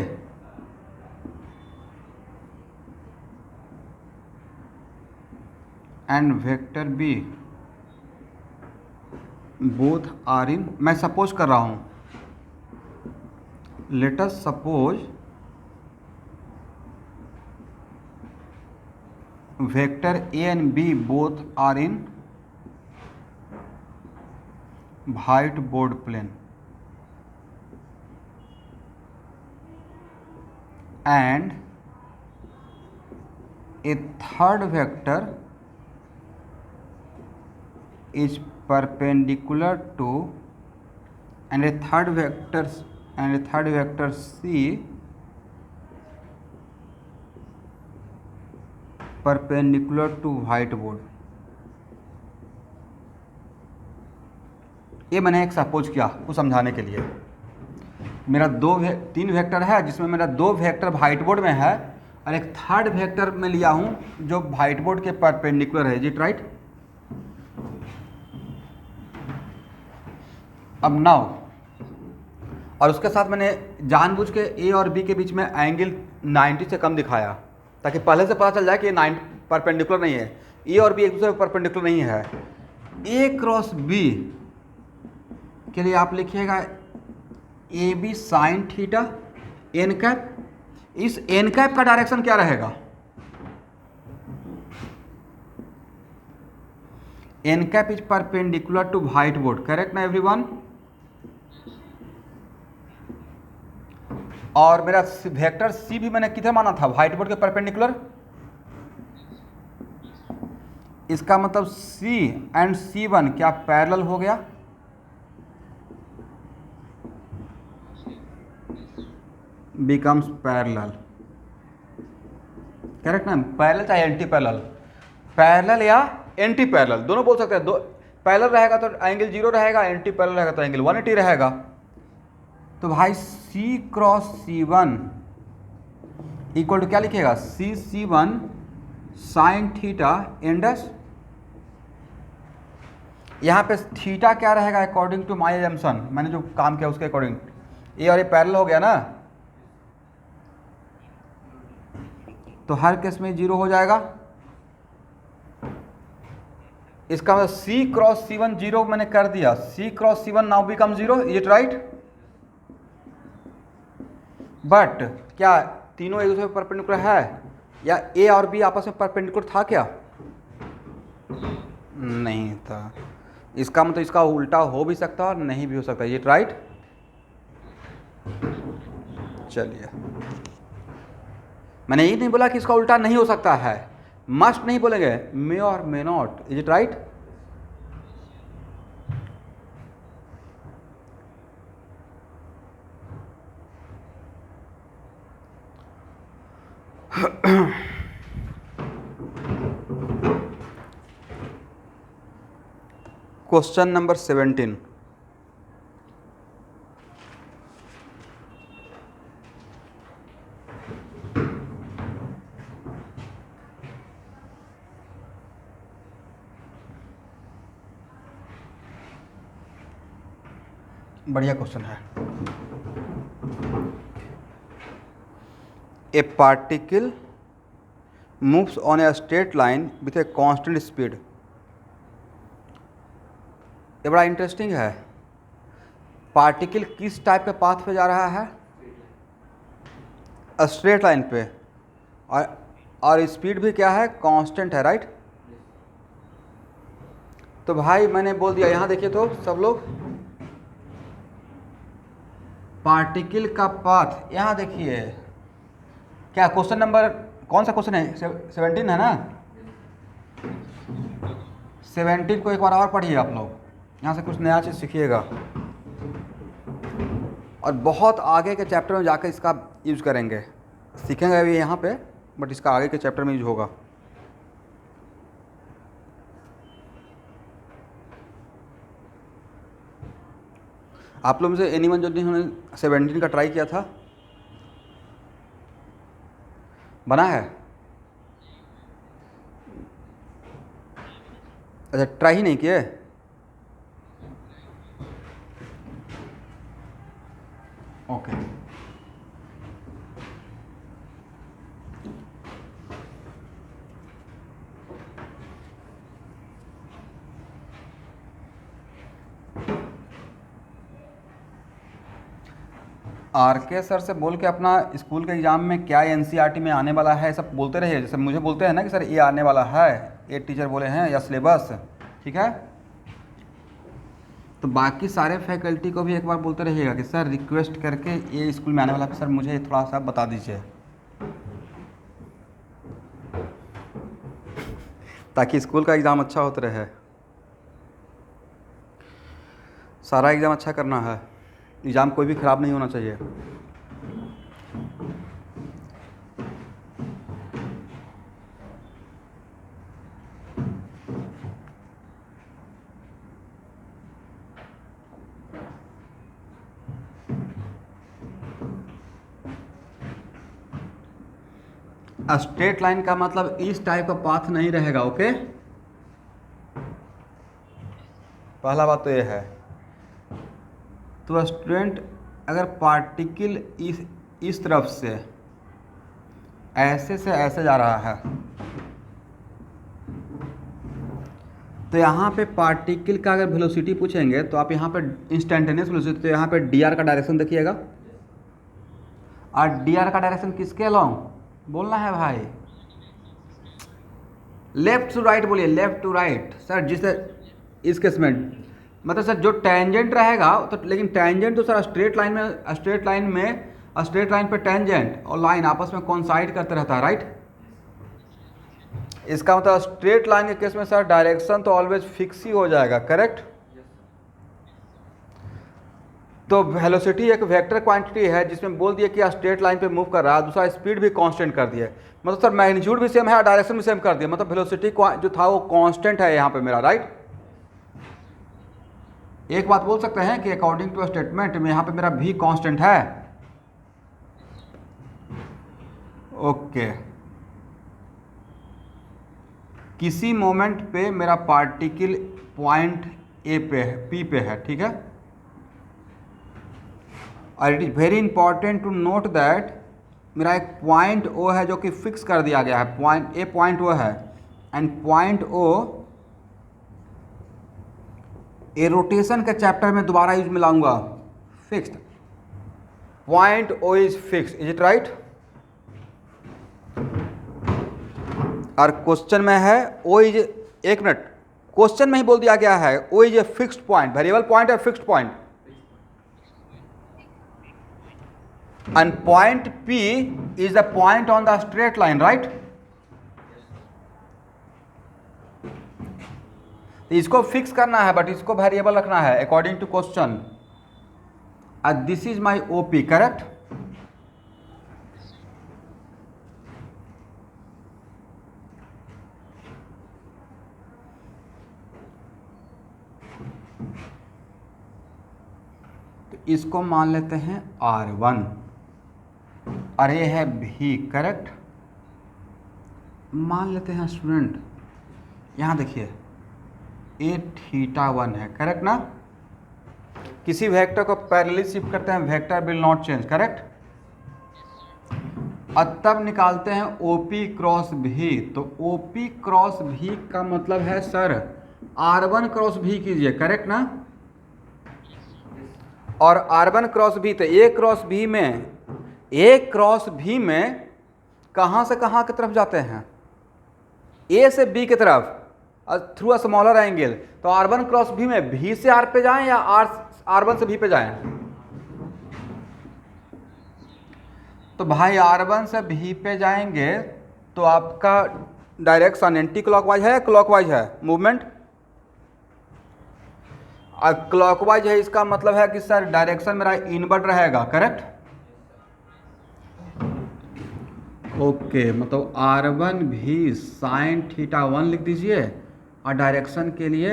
and vector B both are in, मैं सपोज कर रहा हूँ, let us suppose vector A and B both are in white board plane and a third vector is perpendicular to and a third vector C perpendicular to whiteboard। ये मैंने एक सपोज किया कुछ समझाने के लिए। मेरा तीन वेक्टर है जिसमें मेरा 2 वेक्टर व्हाइट बोर्ड में है और एक थर्ड वेक्टर में लिया हूं जो व्हाइट बोर्ड के परपेंडिकुलर है, इट राइट? अब नाउ, और उसके साथ मैंने जानबूझ के ए और बी के बीच में एंगल 90 से कम दिखाया ताकि पहले से पता चल जाए कि ये 90 परपेंडिकुलर नहीं है, ए और बी एक दूसरे पर परपेंडिकुलर नहीं है। ए क्रॉस बी के लिए आप लिखिएगा A B sine theta N cap, इस एन कैप का डायरेक्शन क्या रहेगा? N cap is perpendicular to white board, correct ना एवरीवन? और मेरा वेक्टर सी भी मैंने किधर माना था? व्हाइट बोर्ड के परपेंडिकुलर। इसका मतलब सी एंड C1 क्या पैरेलल हो गया? बिकम्स पैरेलल, करेक्ट ना? पैरेलल चाहे एंटी पैरेलल, पैरेलल या एंटी पैरेलल दोनों बोल सकते हैं। दो पैरेलल रहेगा तो एंगल 0 रहेगा, एंटी पैरेलल रहेगा तो एंगल 180 रहेगा। तो भाई C cross C1 equal to क्या लिखेगा? C1 sine theta Indus. यहाँ पे थीटा क्या रहेगा अकॉर्डिंग टू माई एजम्पशन, मैंने जो काम किया उसके अकॉर्डिंग? ये और ये पैरेलल हो गया ना, तो हर केस में 0 हो जाएगा। इसका मतलब C क्रॉस C1 0 मैंने कर दिया। C cross C1 now become 0, is it right? But क्या तीनों एक दूसरे पर परपेंडिकुलर है, या A और B आपस में परपेंडिकुलर था क्या? नहीं था। इसका मतलब इसका उल्टा हो भी सकता है और नहीं भी हो सकता, इज इट राइट? चलिए, मैंने ये नहीं बोला कि इसका उल्टा नहीं हो सकता है, मस्ट नहीं बोलेंगे, मे और may not, is it right? Question number 17। बढ़िया क्वेश्चन है। ए particle moves on a straight line with a constant speed. ये बड़ा इंटरेस्टिंग है। पार्टिकल किस टाइप के पाथ पे जा रहा है? स्ट्रेट लाइन पे, और स्पीड भी क्या है? कांस्टेंट है, राइट? तो भाई मैंने बोल दिया, यहाँ देखिए तो सब लोग, पार्टिकल का पाथ यहाँ देखिए। क्या क्वेश्चन नंबर कौन सा क्वेश्चन है? 17 है ना? 17 को एक बार और पढ़िए आप लोग, यहाँ से कुछ नया चीज़ सीखिएगा और बहुत आगे के चैप्टर में जाकर इसका यूज करेंगे। सीखेंगे अभी यहाँ पे, बट इसका आगे के चैप्टर में यूज होगा। आप लोग में से एनीवन जो जिन्होंने 17 का ट्राई किया था, बना है? अच्छा, ट्राई ही नहीं किए? ओके। आरके सर से बोल के अपना स्कूल के एग्ज़ाम में क्या एनसीईआरटी में आने वाला है सब बोलते रहिए। जैसे मुझे बोलते हैं ना कि सर ये आने वाला है, ये टीचर बोले हैं, या सिलेबस, ठीक है? तो बाकी सारे फैकल्टी को भी एक बार बोलते रहिएगा कि सर रिक्वेस्ट करके ये स्कूल में आने वाला है, सर मुझे थोड़ा सा बता दीजिए, ताकि स्कूल का एग्ज़ाम अच्छा होता रहे। सारा एग्ज़ाम अच्छा करना है, एग्ज़ाम कोई भी ख़राब नहीं होना चाहिए। स्ट्रेट लाइन का मतलब इस टाइप का पाथ नहीं रहेगा, ओके? पहला बात तो ये है। तो स्टूडेंट, अगर पार्टिकल इस तरफ से ऐसे जा रहा है, तो यहाँ पे पार्टिकल का अगर वेलोसिटी पूछेंगे तो आप यहाँ पे इंस्टेंटेनियस वेलोसिटी, तो यहाँ पे dr का डायरेक्शन देखिएगा, और डी आर का डायरेक्शन किसके अलोंग बोलना है भाई, लेफ्ट टू राइट बोलिए, लेफ्ट टू राइट सर। जिस इस केस में मतलब सर जो टेंजेंट रहेगा तो, लेकिन टेंजेंट तो सर स्ट्रेट लाइन पे टेंजेंट और लाइन आपस में कोइंसाइड करते रहता है, राइट। इसका मतलब स्ट्रेट लाइन के केस में सर डायरेक्शन तो ऑलवेज फिक्स ही हो जाएगा, करेक्ट। तो वेलोसिटी एक वेक्टर क्वांटिटी है जिसमें बोल दिया कि स्ट्रेट लाइन पे मूव कर रहा है, दूसरा स्पीड भी कांस्टेंट कर दिया, मतलब सर मैग्नीट्यूड भी सेम है और डायरेक्शन भी सेम कर दिया, मतलब वेलोसिटी जो था वो कांस्टेंट है यहाँ पे मेरा, राइट। एक बात बोल सकते हैं कि अकॉर्डिंग टू स्टेटमेंट में यहाँ पे मेरा भी कांस्टेंट है, ओके। किसी मोमेंट पे मेरा पार्टिकल पॉइंट ए पे है, पी पे है, ठीक है। और it is very important to note that मेरा एक पॉइंट ओ है जो कि फिक्स कर दिया गया है, पॉइंट ए पॉइंट ओ है, and point O a rotation के चैप्टर में दोबारा यूज में लाऊंगा, fixed point O is fixed, is it right. और क्वेश्चन में है ओ इज, एक मिनट, क्वेश्चन में ही बोल दिया गया है O is a fixed point, variable point है fixed point, and point P is the point on the straight line, right? इसको फिक्स करना है बट इसको वेरिएबल रखना है according to question. This is my OP, correct. तो इसको मान लेते हैं R1 और ये है भी, करेक्ट। मान लेते हैं स्टूडेंट, यहाँ देखिए ए θ1 है, करेक्ट ना। किसी वेक्टर को पैरेलली शिफ्ट करते हैं, vector will not change, correct. और तब निकालते हैं OP क्रॉस भी, तो OP क्रॉस भी का मतलब है सर R1 क्रॉस भी कीजिए, करेक्ट ना। और R1 क्रॉस भी, तो ए क्रॉस भी में कहाँ से कहाँ की तरफ जाते हैं, ए से बी की तरफ थ्रू अ स्मॉलर एंगल। तो R1 क्रॉस भी में भी से R पे जाएं या R1 से भी पे जाएं। तो भाई R1 से भी पे जाएंगे तो आपका डायरेक्शन एंटी क्लॉकवाइज है या क्लॉकवाइज है मूवमेंट, और क्लॉकवाइज है, इसका मतलब है कि सर डायरेक्शन मेरा इनवर्ड रहेगा, करेक्ट। ओके, मतलब R1 भी साइन θ1 लिख दीजिए और डायरेक्शन के लिए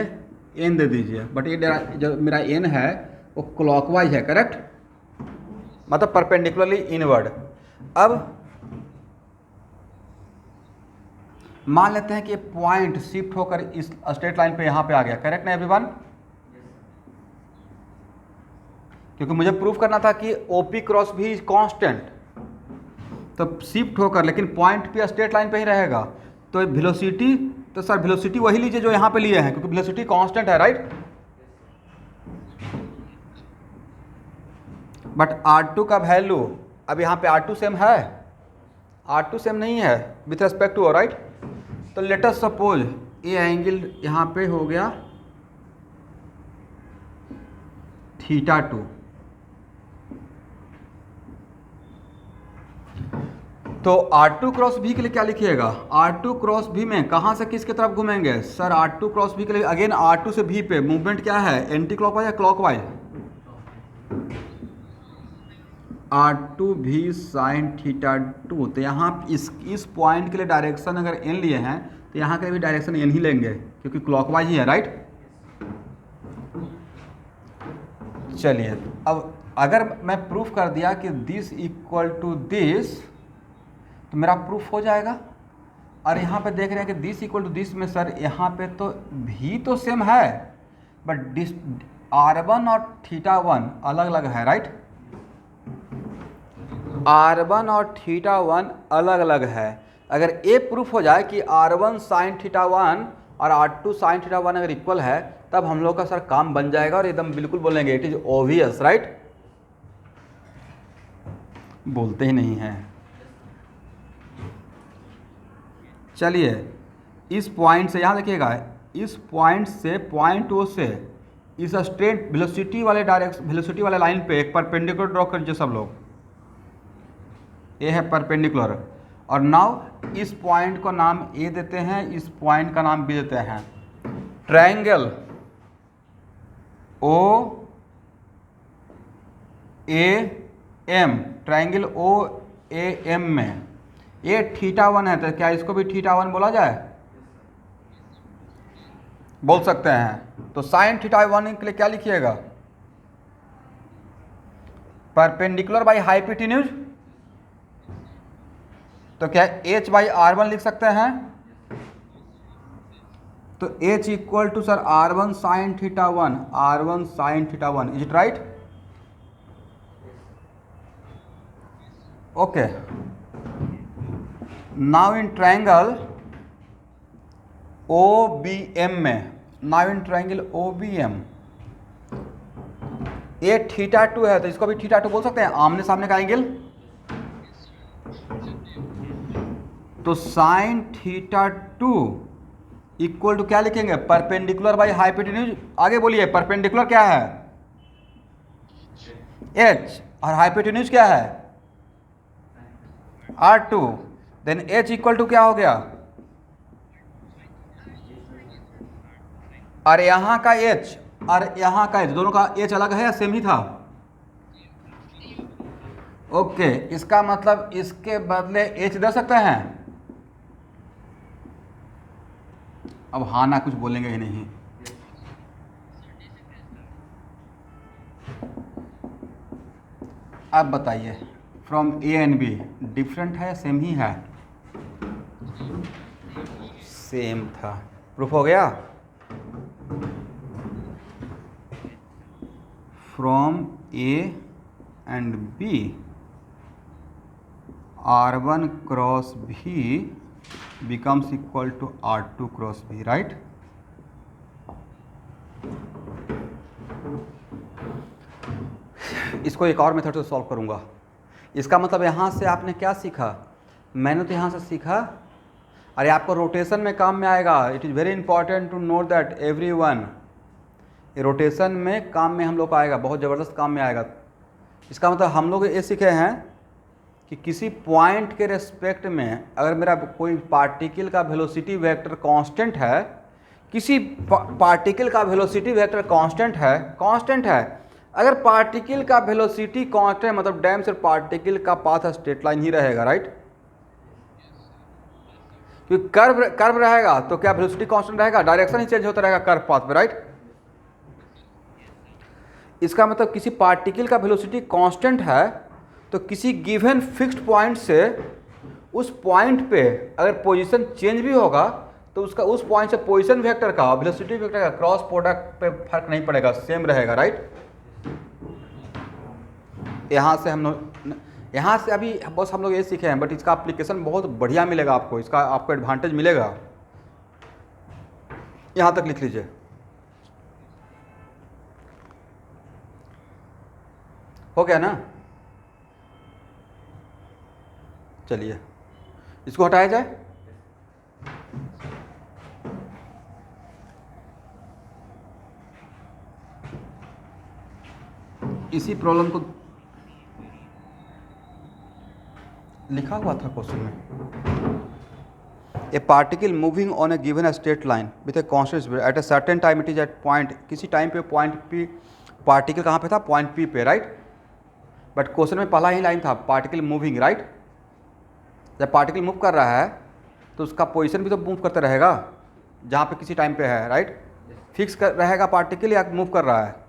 एन दे दीजिए, बट ये जो मेरा एन है वो क्लॉकवाइज है, करेक्ट, मतलब परपेंडिकुलरली इनवर्ड। अब मान लेते हैं कि पॉइंट शिफ्ट होकर इस स्ट्रेट लाइन पे यहाँ पे आ गया, करेक्ट ना एवरीवन। क्योंकि मुझे प्रूफ करना था कि OP क्रॉस भी इज कांस्टेंट, तो शिफ्ट होकर लेकिन पॉइंट पे स्ट्रेट लाइन पे ही रहेगा। तो वेलोसिटी, तो सर वेलोसिटी वही लीजिए जो यहाँ पे लिए हैं क्योंकि वेलोसिटी कांस्टेंट है, राइट। बट R2 का वैल्यू, अब यहाँ पे R2 सेम है, R2 सेम नहीं है विथ रेस्पेक्ट टू, राइट। तो लेट अस सपोज ये एंगल यहाँ पे हो गया θ2, तो R2 क्रॉस भी के लिए क्या लिखिएगा, R2 क्रॉस भी में कहाँ से किसके तरफ घूमेंगे सर, R2 क्रॉस भी के लिए अगेन R2 से भी पे मूवमेंट क्या है, एंटी क्लॉकवाइज या क्लॉकवाइज। R2 भी साइन θ2, तो यहाँ इस पॉइंट के लिए डायरेक्शन अगर n लिए हैं तो यहाँ के लिए भी डायरेक्शन n ही लेंगे क्योंकि क्लॉकवाइज ही है, राइट। चलिए अब अगर मैं प्रूफ कर दिया कि दिस इक्वल टू दिस तो मेरा प्रूफ हो जाएगा। और यहाँ पे देख रहे हैं कि दिस इक्वल टू दिस में सर यहाँ पे तो भी तो सेम है बट R1 और θ1 अलग अलग है, राइट। R1 और θ1 अलग अलग है। अगर ये प्रूफ हो जाए कि R1 साइन θ1 और R2 साइन θ1 अगर इक्वल है तब हम लोग का सर काम बन जाएगा और एकदम बिल्कुल बोलेंगे इट इज ऑब्वियस, राइट। बोलते ही नहीं हैं। चलिए इस पॉइंट से, यहाँ देखिएगा, इस पॉइंट से पॉइंट ओ से इस स्ट्रेट वेलोसिटी वाले वेलोसिटी वाले लाइन पे एक परपेंडिकुलर ड्रॉ कर दीजिए सब लोग। ये है परपेंडिकुलर, और नाउ इस पॉइंट को नाम ए देते हैं, इस पॉइंट का नाम बी देते हैं। Triangle O A M, triangle O A M में ये θ1 है, तो क्या इसको भी θ1 बोला जाए? बोल सकते हैं। तो साइन θ1 के लिए क्या लिखिएगा? परपेंडिकुलर बाई हाइपोटेन्यूज, तो क्या h/r1 लिख सकते हैं? तो h equal to sir r1 sine θ1, r1 sine θ1, is it right? Okay, now in triangle OBM में, नाउ इन ट्रायंगल OBM ये θ2 है, तो इसको भी θ2 बोल सकते हैं, आमने सामने का एंगल। तो साइन θ2 इक्वल टू क्या लिखेंगे? Perpendicular by hypotenuse. आगे बोलिए, परपेंडिकुलर क्या है? h, और हाइपोटेन्यूज क्या है? r2। Then h equal to क्या हो गया? और यहाँ का h और यहाँ का h, दोनों का h अलग है या सेम ही था? ओके, इसका मतलब इसके बदले h दे सकते हैं। अब हाँ ना कुछ बोलेंगे ही नहीं। अब बताइए, from A and be different है या सेम ही है? सेम था। प्रूफ हो गया? From A and B r1 cross v becomes equal to r2 cross v, right? इसको एक और मेथड से सॉल्व करूंगा। इसका मतलब यहाँ से आपने क्या सीखा? मैंने तो यहाँ से सीखा, अरे आपको रोटेशन में काम में आएगा। It is very important to note that everyone, ये रोटेशन में काम में हम लोग को आएगा, बहुत ज़बरदस्त काम में आएगा। इसका मतलब हम लोग ये सीखे हैं कि किसी पॉइंट के रेस्पेक्ट में अगर मेरा कोई पार्टिकल का वेलोसिटी वेक्टर कांस्टेंट है, किसी पार्टिकल का वेलोसिटी वेक्टर कांस्टेंट है, अगर पार्टिकल का वेलोसिटी कांस्टेंट मतलब डैम से पार्टिकल का पाथ स्ट्रेट लाइन ही रहेगा, राइट? क्योंकि कर्व रहेगा तो क्या वेलोसिटी कांस्टेंट रहेगा? डायरेक्शन ही चेंज होता रहेगा कर्व पाथ पे, राइट? इसका मतलब किसी पार्टिकल का वेलोसिटी कांस्टेंट है तो किसी गिवन फिक्स्ड पॉइंट से उस पॉइंट पे अगर पोजीशन चेंज भी होगा तो उसका उस पॉइंट से पोजीशन वेक्टर का वेलोसिटी वेक्टर का क्रॉस प्रोडक्ट पे फर्क नहीं पड़ेगा, सेम रहेगा, राइट? यहाँ से अभी बस हम लोग ये सीखे हैं, बट इसका एप्लीकेशन बहुत बढ़िया मिलेगा आपको, इसका आपको एडवांटेज मिलेगा। यहाँ तक लिख लीजिए, हो गया ना? चलिए इसको हटाया जाए। इसी प्रॉब्लम को लिखा हुआ था क्वेश्चन में, a particle moving on a given straight line with a constant speed at a certain time, it is at point, किसी टाइम पे पॉइंट पी, पार्टिकल कहाँ पे था? पॉइंट पी पे, राइट? बट क्वेश्चन में पहला ही लाइन था पार्टिकल मूविंग, राइट? जब पार्टिकल मूव कर रहा है तो उसका पोजीशन भी तो मूव करता रहेगा जहाँ पे किसी टाइम पे है, राइट? फिक्स कर रहेगा पार्टिकल या मूव कर रहा है?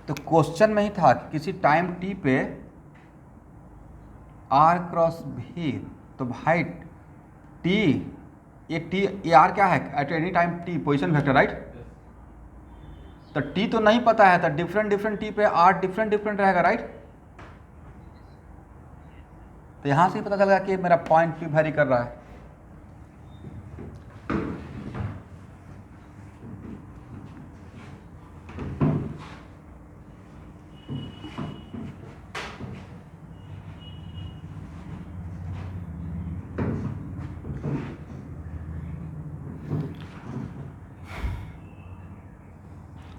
तो क्वेश्चन में ही था कि किसी टाइम टी पे r क्रॉस v, तो भाई टी, ये r क्या है? At any time T position vector, right? तो टी तो नहीं पता है, तो डिफरेंट टी पे r डिफरेंट रहेगा, राइट? तो यहाँ से ही पता चल गया कि मेरा पॉइंट भी वेरी कर रहा है।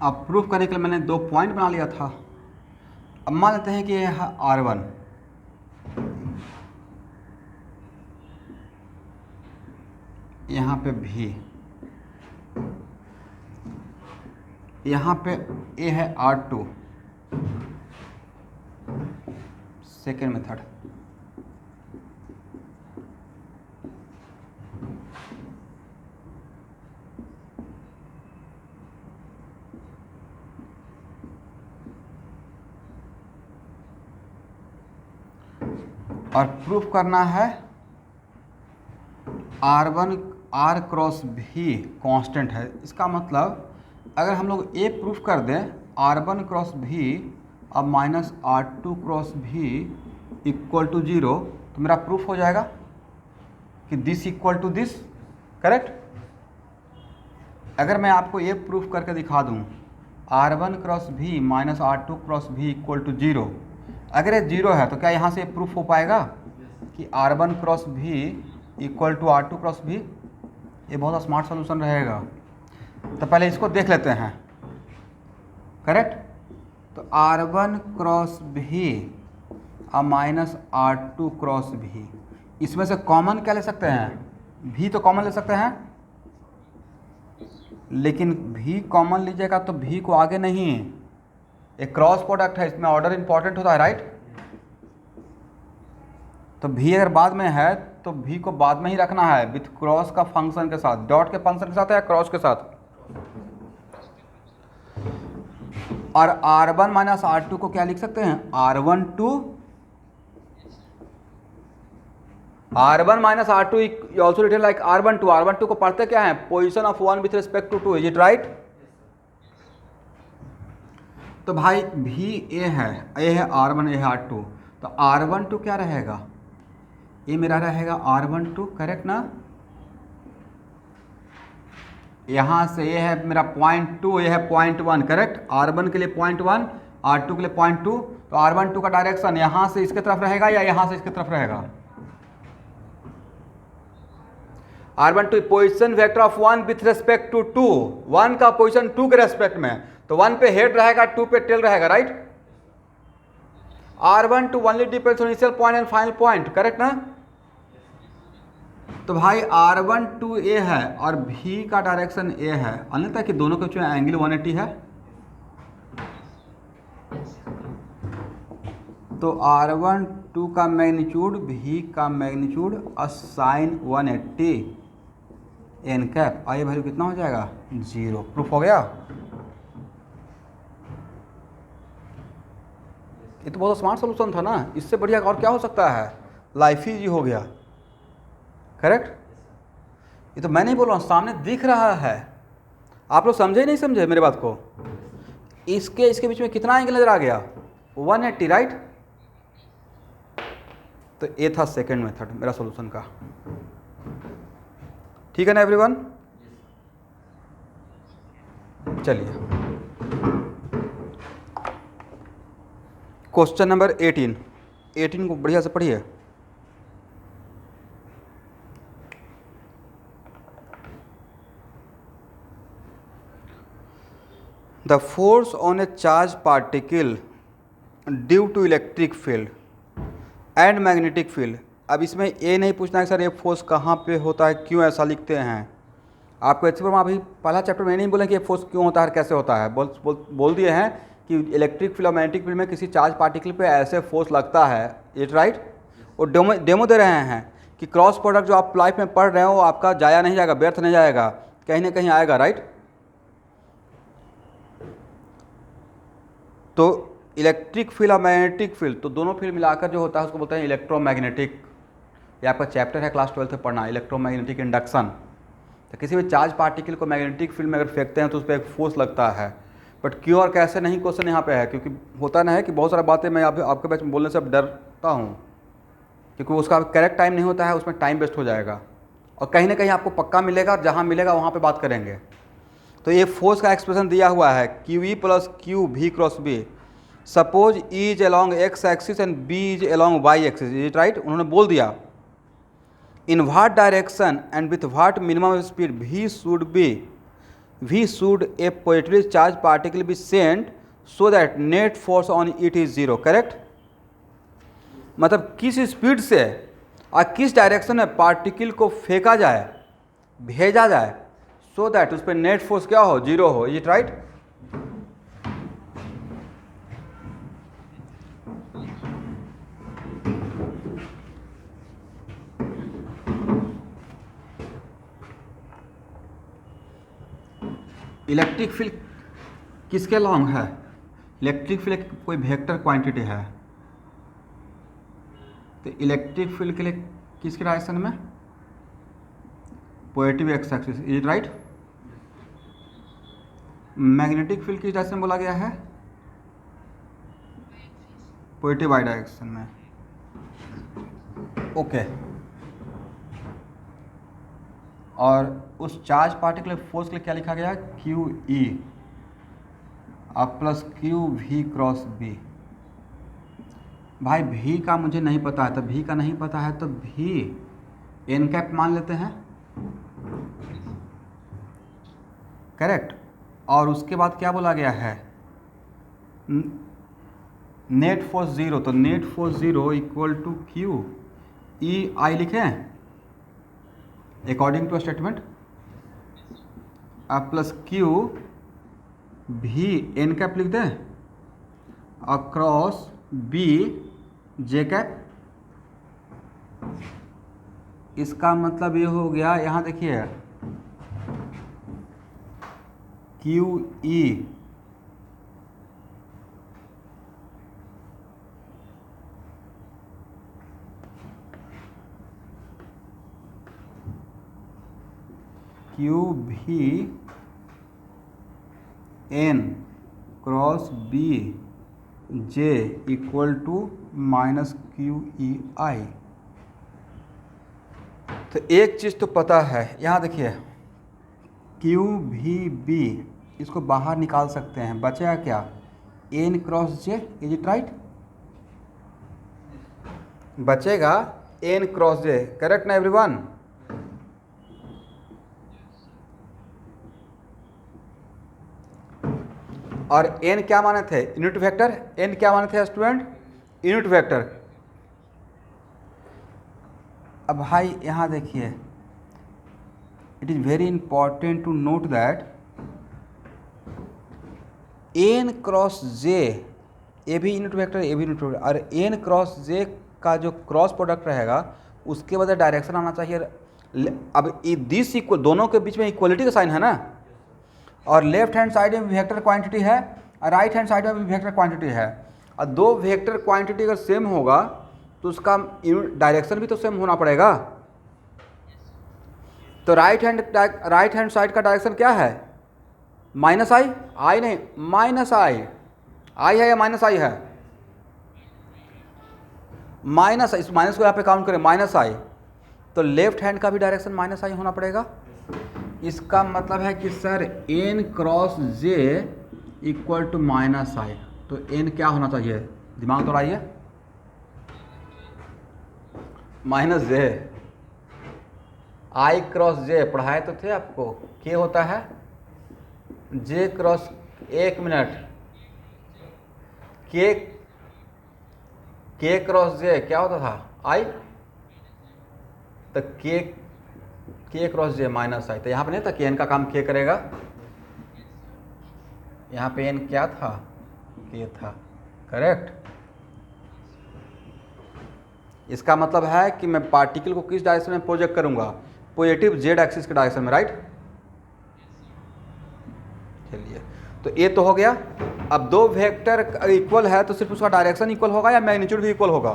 अब प्रूफ करने के लिए मैंने 2 पॉइंट बना लिया था। अब मान लेते हैं कि यह है R1, यहाँ पे V, यहाँ पे A है R2, सेकेंड मेथड। और प्रूफ करना है R1 R cross V constant है। इसका मतलब अगर हम लोग ये प्रूफ कर दें R1 क्रॉस V अब minus R2 cross V equal to 0, तो मेरा प्रूफ हो जाएगा कि this equal to this, correct. अगर मैं आपको ये प्रूफ करके दिखा दूं R1 cross V minus R2 cross V equal to 0, अगर ये 0 है तो क्या यहाँ से प्रूफ हो पाएगा कि R1 cross V equal to R2 cross V? ये बहुत स्मार्ट सॉल्यूशन रहेगा। तो पहले इसको देख लेते हैं, करेक्ट। तो R1 क्रॉस V और माइनस R2 क्रॉस V, इसमें से कॉमन क्या ले सकते हैं? V तो कॉमन ले सकते हैं, लेकिन V कॉमन लीजिएगा तो V को आगे नहीं, एक क्रॉस प्रोडक्ट है, इसमें ऑर्डर इंपॉर्टेंट होता है, राइट। तो V अगर बाद में है तो V को बाद में ही रखना है विथ क्रॉस का फंक्शन के साथ, डॉट के फंक्शन के साथ या क्रॉस के साथ। और R1 माइनस R2 को क्या लिख सकते हैं? R1 minus R2 also written like R12। R12 को पढ़ते क्या है? Position of 1 with respect to 2, is it right? तो भाई V A है R1, A है R2, तो R12 क्या रहेगा? ये मेरा रहेगा R12, करेक्ट ना। यहाँ से ये है मेरा 0.2, ये है 0.1, करेक्ट। R1 के लिए 0.1, R2 के लिए 0.2, तो R12 का डायरेक्शन यहाँ से इसके तरफ रहेगा या यहाँ से इसके तरफ रहेगा? R12 position vector of 1 with respect to 2, 1 का पोजिशन 2 के रेस्पेक्ट में, तो 1 पे हेड रहेगा, 2 पे टेल रहेगा, right. R12 only depends on initial point and final point, correct ना। तो भाई R12 A है और V का डायरेक्शन A है, अन्यथा कि दोनों के बीच में एंगल 180 है। तो R12 का मैग्नीट्यूड V का magnitude sign 180 N cap, I value कितना हो जाएगा? 0। प्रूफ हो गया। ये तो बहुत स्मार्ट सॉल्यूशन था ना, इससे बढ़िया और क्या हो सकता है? लाइफ ही हो गया, करेक्ट। ये तो मैं नहीं बोल रहा हूँ, सामने दिख रहा है। आप लोग समझे नहीं समझे मेरे बात को? इसके बीच में कितना एंगल नजर आ गया? 180, राइट। तो ये था सेकंड मेथड मेरा सॉल्यूशन का, ठीक है ना एवरीवन। चलिए क्वेश्चन नंबर 18 को बढ़िया से पढ़िए। The force on a charged particle due to electric field and magnetic field। अब इसमें ये नहीं पूछना है सर ये फोर्स कहाँ पे होता है, क्यों ऐसा लिखते हैं। आपको एच में अभी पहला चैप्टर में नहीं बोले कि ये फोर्स क्यों होता है, कैसे होता है। बोल दिए हैं कि इलेक्ट्रिक फील्ड और मैग्नेटिक फील्ड में किसी चार्ज पार्टिकल पे ऐसे फोर्स लगता है, इट राइट। और डेमो दे रहे हैं कि क्रॉस प्रोडक्ट जो आप लाइफ में पढ़ रहे हो वो आपका जाया नहीं जाएगा, व्यर्थ नहीं जाएगा, कहीं ना कहीं आएगा, राइट। तो इलेक्ट्रिक फील्ड और मैग्नेटिक फील्ड, तो दोनों फील्ड मिलाकर जो होता है उसको बोलते हैं इलेक्ट्रोमैग्नेटिक। ये आपका चैप्टर है क्लास 12 में पढ़ना, इलेक्ट्रोमैग्नेटिक इंडक्शन। तो किसी भी चार्ज पार्टिकल को मैग्नेटिक फील्ड में अगर फेंकते हैं तो उस पर एक फोर्स लगता है, बट क्यों और कैसे नहीं क्वेश्चन यहाँ पे है, क्योंकि होता ना है कि बहुत सारी बातें मैं आपके बैच में बोलने से अब डरता हूँ। क्योंकि उसका करेक्ट टाइम नहीं होता है, उसमें टाइम वेस्ट हो जाएगा और कहीं ना कहीं आपको पक्का मिलेगा और जहाँ मिलेगा वहाँ पे बात करेंगे। तो ये फोर्स का एक्सप्रेशन दिया हुआ है Q E plus Q V cross B, suppose E is along X axis and B is along Y axis, is it right? उन्होंने बोल दिया in what direction and with what minimum speed we should a positively charge particle be sent so that net force on it is zero, correct? मतलब किस स्पीड से और किस डायरेक्शन में पार्टिकल को फेंका जाए, भेजा जाए, सो दैट उस पर नेट फोर्स क्या हो, जीरो हो, is it right? Electric field किसके लॉन्ग है? इलेक्ट्रिक फील्ड कोई वेक्टर क्वांटिटी है, तो इलेक्ट्रिक फील्ड के लिए किसके डायरेक्शन में? Positive x axis, is it right? Magnetic field किस डायरेक्शन में बोला गया है? पॉजिटिव वाई डायरेक्शन में, ओके। और उस चार्ज पार्टिकुलर फोर्स के लिए क्या लिखा गया है? क्यू ई अब plus Q V cross B. भाई भी का मुझे नहीं पता है, तो भी का नहीं पता है तो भी एन कैप मान लेते हैं, करेक्ट। और उसके बाद क्या बोला गया है? नेट फोर्स जीरो, तो net force zero equal to Q E I लिखें अकॉर्डिंग टू स्टेटमेंट, अब plus Q V N cap लिख दें अक्रॉस बी जे कैप। इसका मतलब ये हो गया, यहाँ देखिए Q E Q V N cross B J equal to minus Q E I. तो एक चीज़ तो पता है, यहाँ देखिए क्यू भी बी, इसको बाहर निकाल सकते हैं, बचेगा क्या? N cross J, is it right? बचेगा एन क्रॉस जे, करेक्ट ना एवरीवन? और एन क्या माने थे? Unit vector. एन क्या माने थे स्टूडेंट? Unit vector. अब भाई यहाँ देखिए, it is very important to note that N cross J, ए भी यूनिट वेक्टर, ए भी यूनिट वेक्टर, और एन क्रॉस जे का जो क्रॉस प्रोडक्ट रहेगा उसके बदले डायरेक्शन आना चाहिए। अब दिस इक्वल, दोनों के बीच में इक्वलिटी का साइन है ना, और लेफ्ट हैंड साइड में वेक्टर क्वांटिटी है और राइट हैंड साइड में भी वेक्टर क्वांटिटी है, और दो वेक्टर क्वांटिटी अगर सेम होगा तो उसका डायरेक्शन भी तो सेम होना पड़ेगा। तो राइट हैंड साइड का डायरेक्शन क्या है? माइनस आई, आई नहीं माइनस आई, आई है या माइनस आई है? माइनस, इस माइनस को यहाँ पे काउंट करें, माइनस आई, तो लेफ्ट हैंड का भी डायरेक्शन माइनस आई होना पड़ेगा। इसका मतलब है कि sir N cross J equal to minus I, तो एन क्या होना चाहिए? दिमाग दौड़ाइए, माइनस जे, आई क्रॉस जे पढ़ाए तो थे आपको, के होता है जे क्रॉस, एक मिनट, के क्रॉस जे क्या होता था? आई, तो के क्रॉस जे माइनस आई, तो यहाँ पे नहीं था कि एन का काम के करेगा, यहाँ पे एन क्या था? के था, करेक्ट। इसका मतलब है कि मैं पार्टिकल को किस डायरेक्शन में प्रोजेक्ट करूंगा? पॉजिटिव जेड एक्सिस के डायरेक्शन में, राइट? चलिए, तो ये तो हो गया। अब दो वेक्टर इक्वल है तो सिर्फ उसका डायरेक्शन इक्वल होगा या मैग्नीट्यूड भी इक्वल होगा?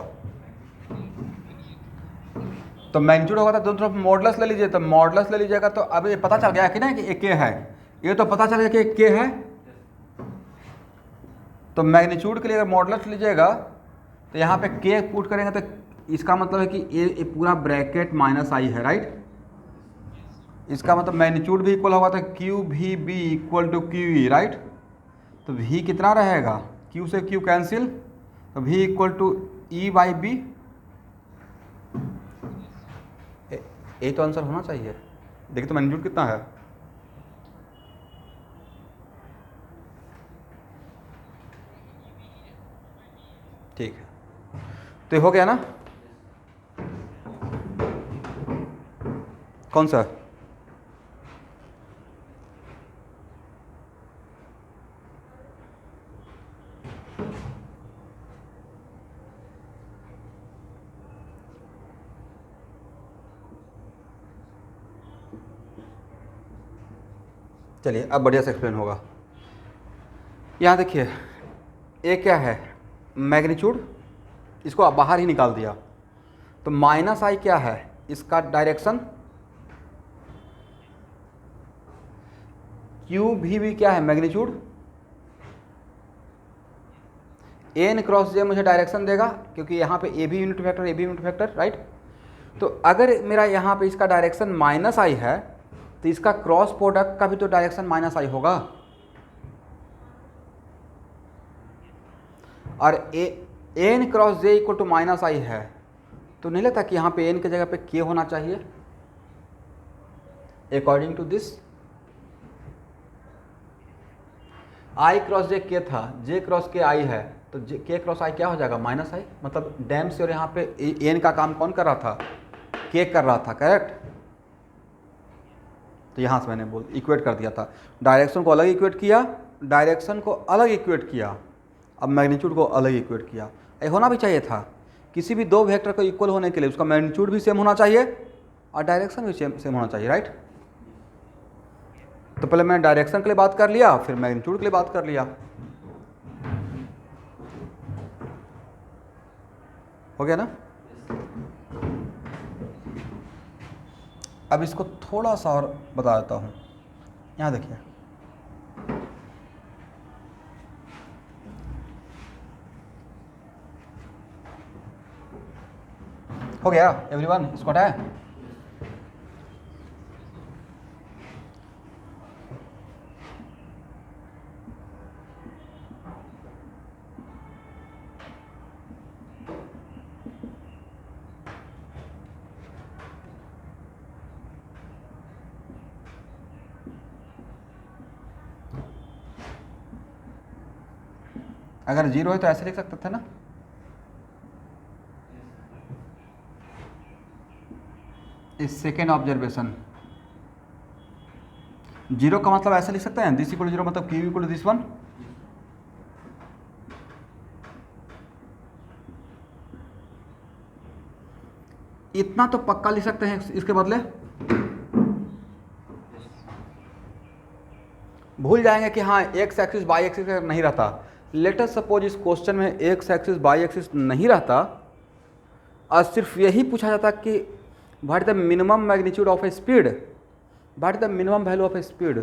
तो मैग्नीट्यूड होगा तो दोनों तरफ मॉडुलस ले लीजिए, तो मॉडुलस ले लीजिएगा तो अब ये पता चल गया कि ना कि एक के है, ये तो पता चल गया कि एक के है। तो मैग्नीट्यूड के लिए अगर मॉडुलस लीजिएगा तो यहाँ पे के पुट करेंगे तो इसका मतलब है कि ये पूरा ब्रैकेट माइनस आई है, राइट। इसका मतलब मैग्नीट्यूड भी इक्वल होगा तो क्यू भी B equal to Q E, right. तो v कितना रहेगा, q से q कैंसिल, तो v equal to E by B. ये तो आंसर होना चाहिए। देखिए तो मैग्नीट्यूड कितना है, ठीक है। तो ये हो गया ना, कौन सा? चलिए अब बढ़िया से एक्सप्लेन होगा। यहाँ देखिए, ये क्या है, मैग्नीट्यूड, इसको आप बाहर ही निकाल दिया। तो माइनस आई क्या है, इसका डायरेक्शन, क्यू भी क्या है, मैग्नीट्यूड, एन क्रॉस जे मुझे डायरेक्शन देगा, क्योंकि यहाँ पे ए भी यूनिट वेक्टर, ए भी यूनिट वेक्टर, राइट। तो अगर मेरा यहाँ पे इसका डायरेक्शन माइनस आई है तो इसका क्रॉस प्रोडक्ट का भी तो डायरेक्शन माइनस आई होगा। और N cross J equal to minus I है, तो नहीं लगता कि यहाँ पे एन की जगह पे के होना चाहिए according to this. I cross J K था, जे क्रॉस के आई है, तो के क्रॉस आई क्या हो जाएगा, माइनस आई। मतलब डैम से और यहाँ पे एन का काम कौन कर रहा था, के कर रहा था, करेक्ट। तो यहाँ से मैंने इक्वेट कर दिया था, डायरेक्शन को अलग इक्वेट किया, डायरेक्शन को अलग इक्वेट किया, अब मैग्नीट्यूड को अलग इक्वेट किया। ये होना भी चाहिए था, किसी भी दो वेक्टर को इक्वल होने के लिए उसका मैग्नीट्यूड भी सेम होना चाहिए और डायरेक्शन भी सेम होना चाहिए, राइट। तो पहले मैंने डायरेक्शन के लिए बात कर लिया, फिर मैग्नीट्यूड के लिए बात कर लिया, हो गया ना। अब इसको थोड़ा सा और बता देता हूँ। यहाँ देखिए, हो गया एवरीवन, इसको हटाए। अगर जीरो है तो ऐसे लिख सकते थे ना, इस सेकेंड ऑब्जर्वेशन, जीरो का मतलब ऐसे लिख सकते हैं, दिस इक्वल जीरो मतलब क्यू इक्वल दिस वन। इतना तो पक्का लिख सकते हैं, इसके बदले भूल जाएंगे कि हाँ एक्स एक्सिस बाई एक्सिस नहीं रहता। लेट अस सपोज इस क्वेश्चन में एक्स एक्सिस बाई एक्सिस नहीं रहता और सिर्फ यही पूछा जाता कि what the minimum magnitude of A speed, what the minimum value of A speed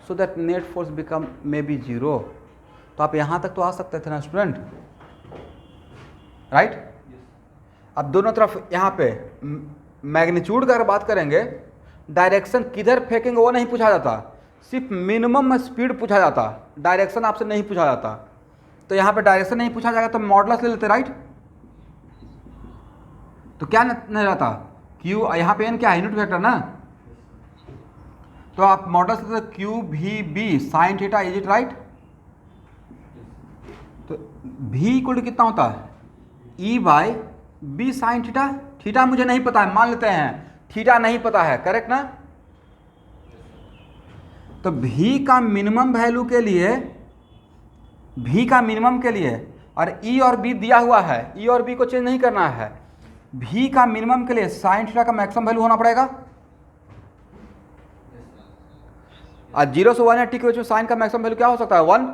so that net force become may be zero, तो आप यहाँ तक तो आ सकते थे ना स्टूडेंट, राइट। अब दोनों तरफ यहाँ पे मैग्नीट्यूड का अगर बात करेंगे, डायरेक्शन किधर फेंकेंगे वो नहीं पूछा जाता, सिर्फ मिनिमम स्पीड पूछा जाता, डायरेक्शन आपसे नहीं पूछा जाता। तो यहाँ पे डायरेक्शन नहीं पूछा जाएगा तो मॉडुलस ले लेते, राइट। तो क्या नहीं रहता, क्यू, यहाँ पे एन क्या है, यूनिट वेक्टर ना, तो आप मॉडुलस लेते क्यू भी B sine theta, is it right. तो भी इक्वल टू कितना होता है, E by B sine theta. Theta मुझे नहीं पता है, मान लेते हैं थीटा नहीं पता है, करेक्ट ना। तो भी का मिनिमम वैल्यू के लिए, भी का मिनिमम के लिए, और ई और बी दिया हुआ है, ई और बी को चेंज नहीं करना है, भी का मिनिमम के लिए साइन थीटा का मैक्सिमम वैल्यू होना पड़ेगा। और 0 से 180 के बीच में साइन का मैक्सिमम वैल्यू क्या हो सकता है, 1।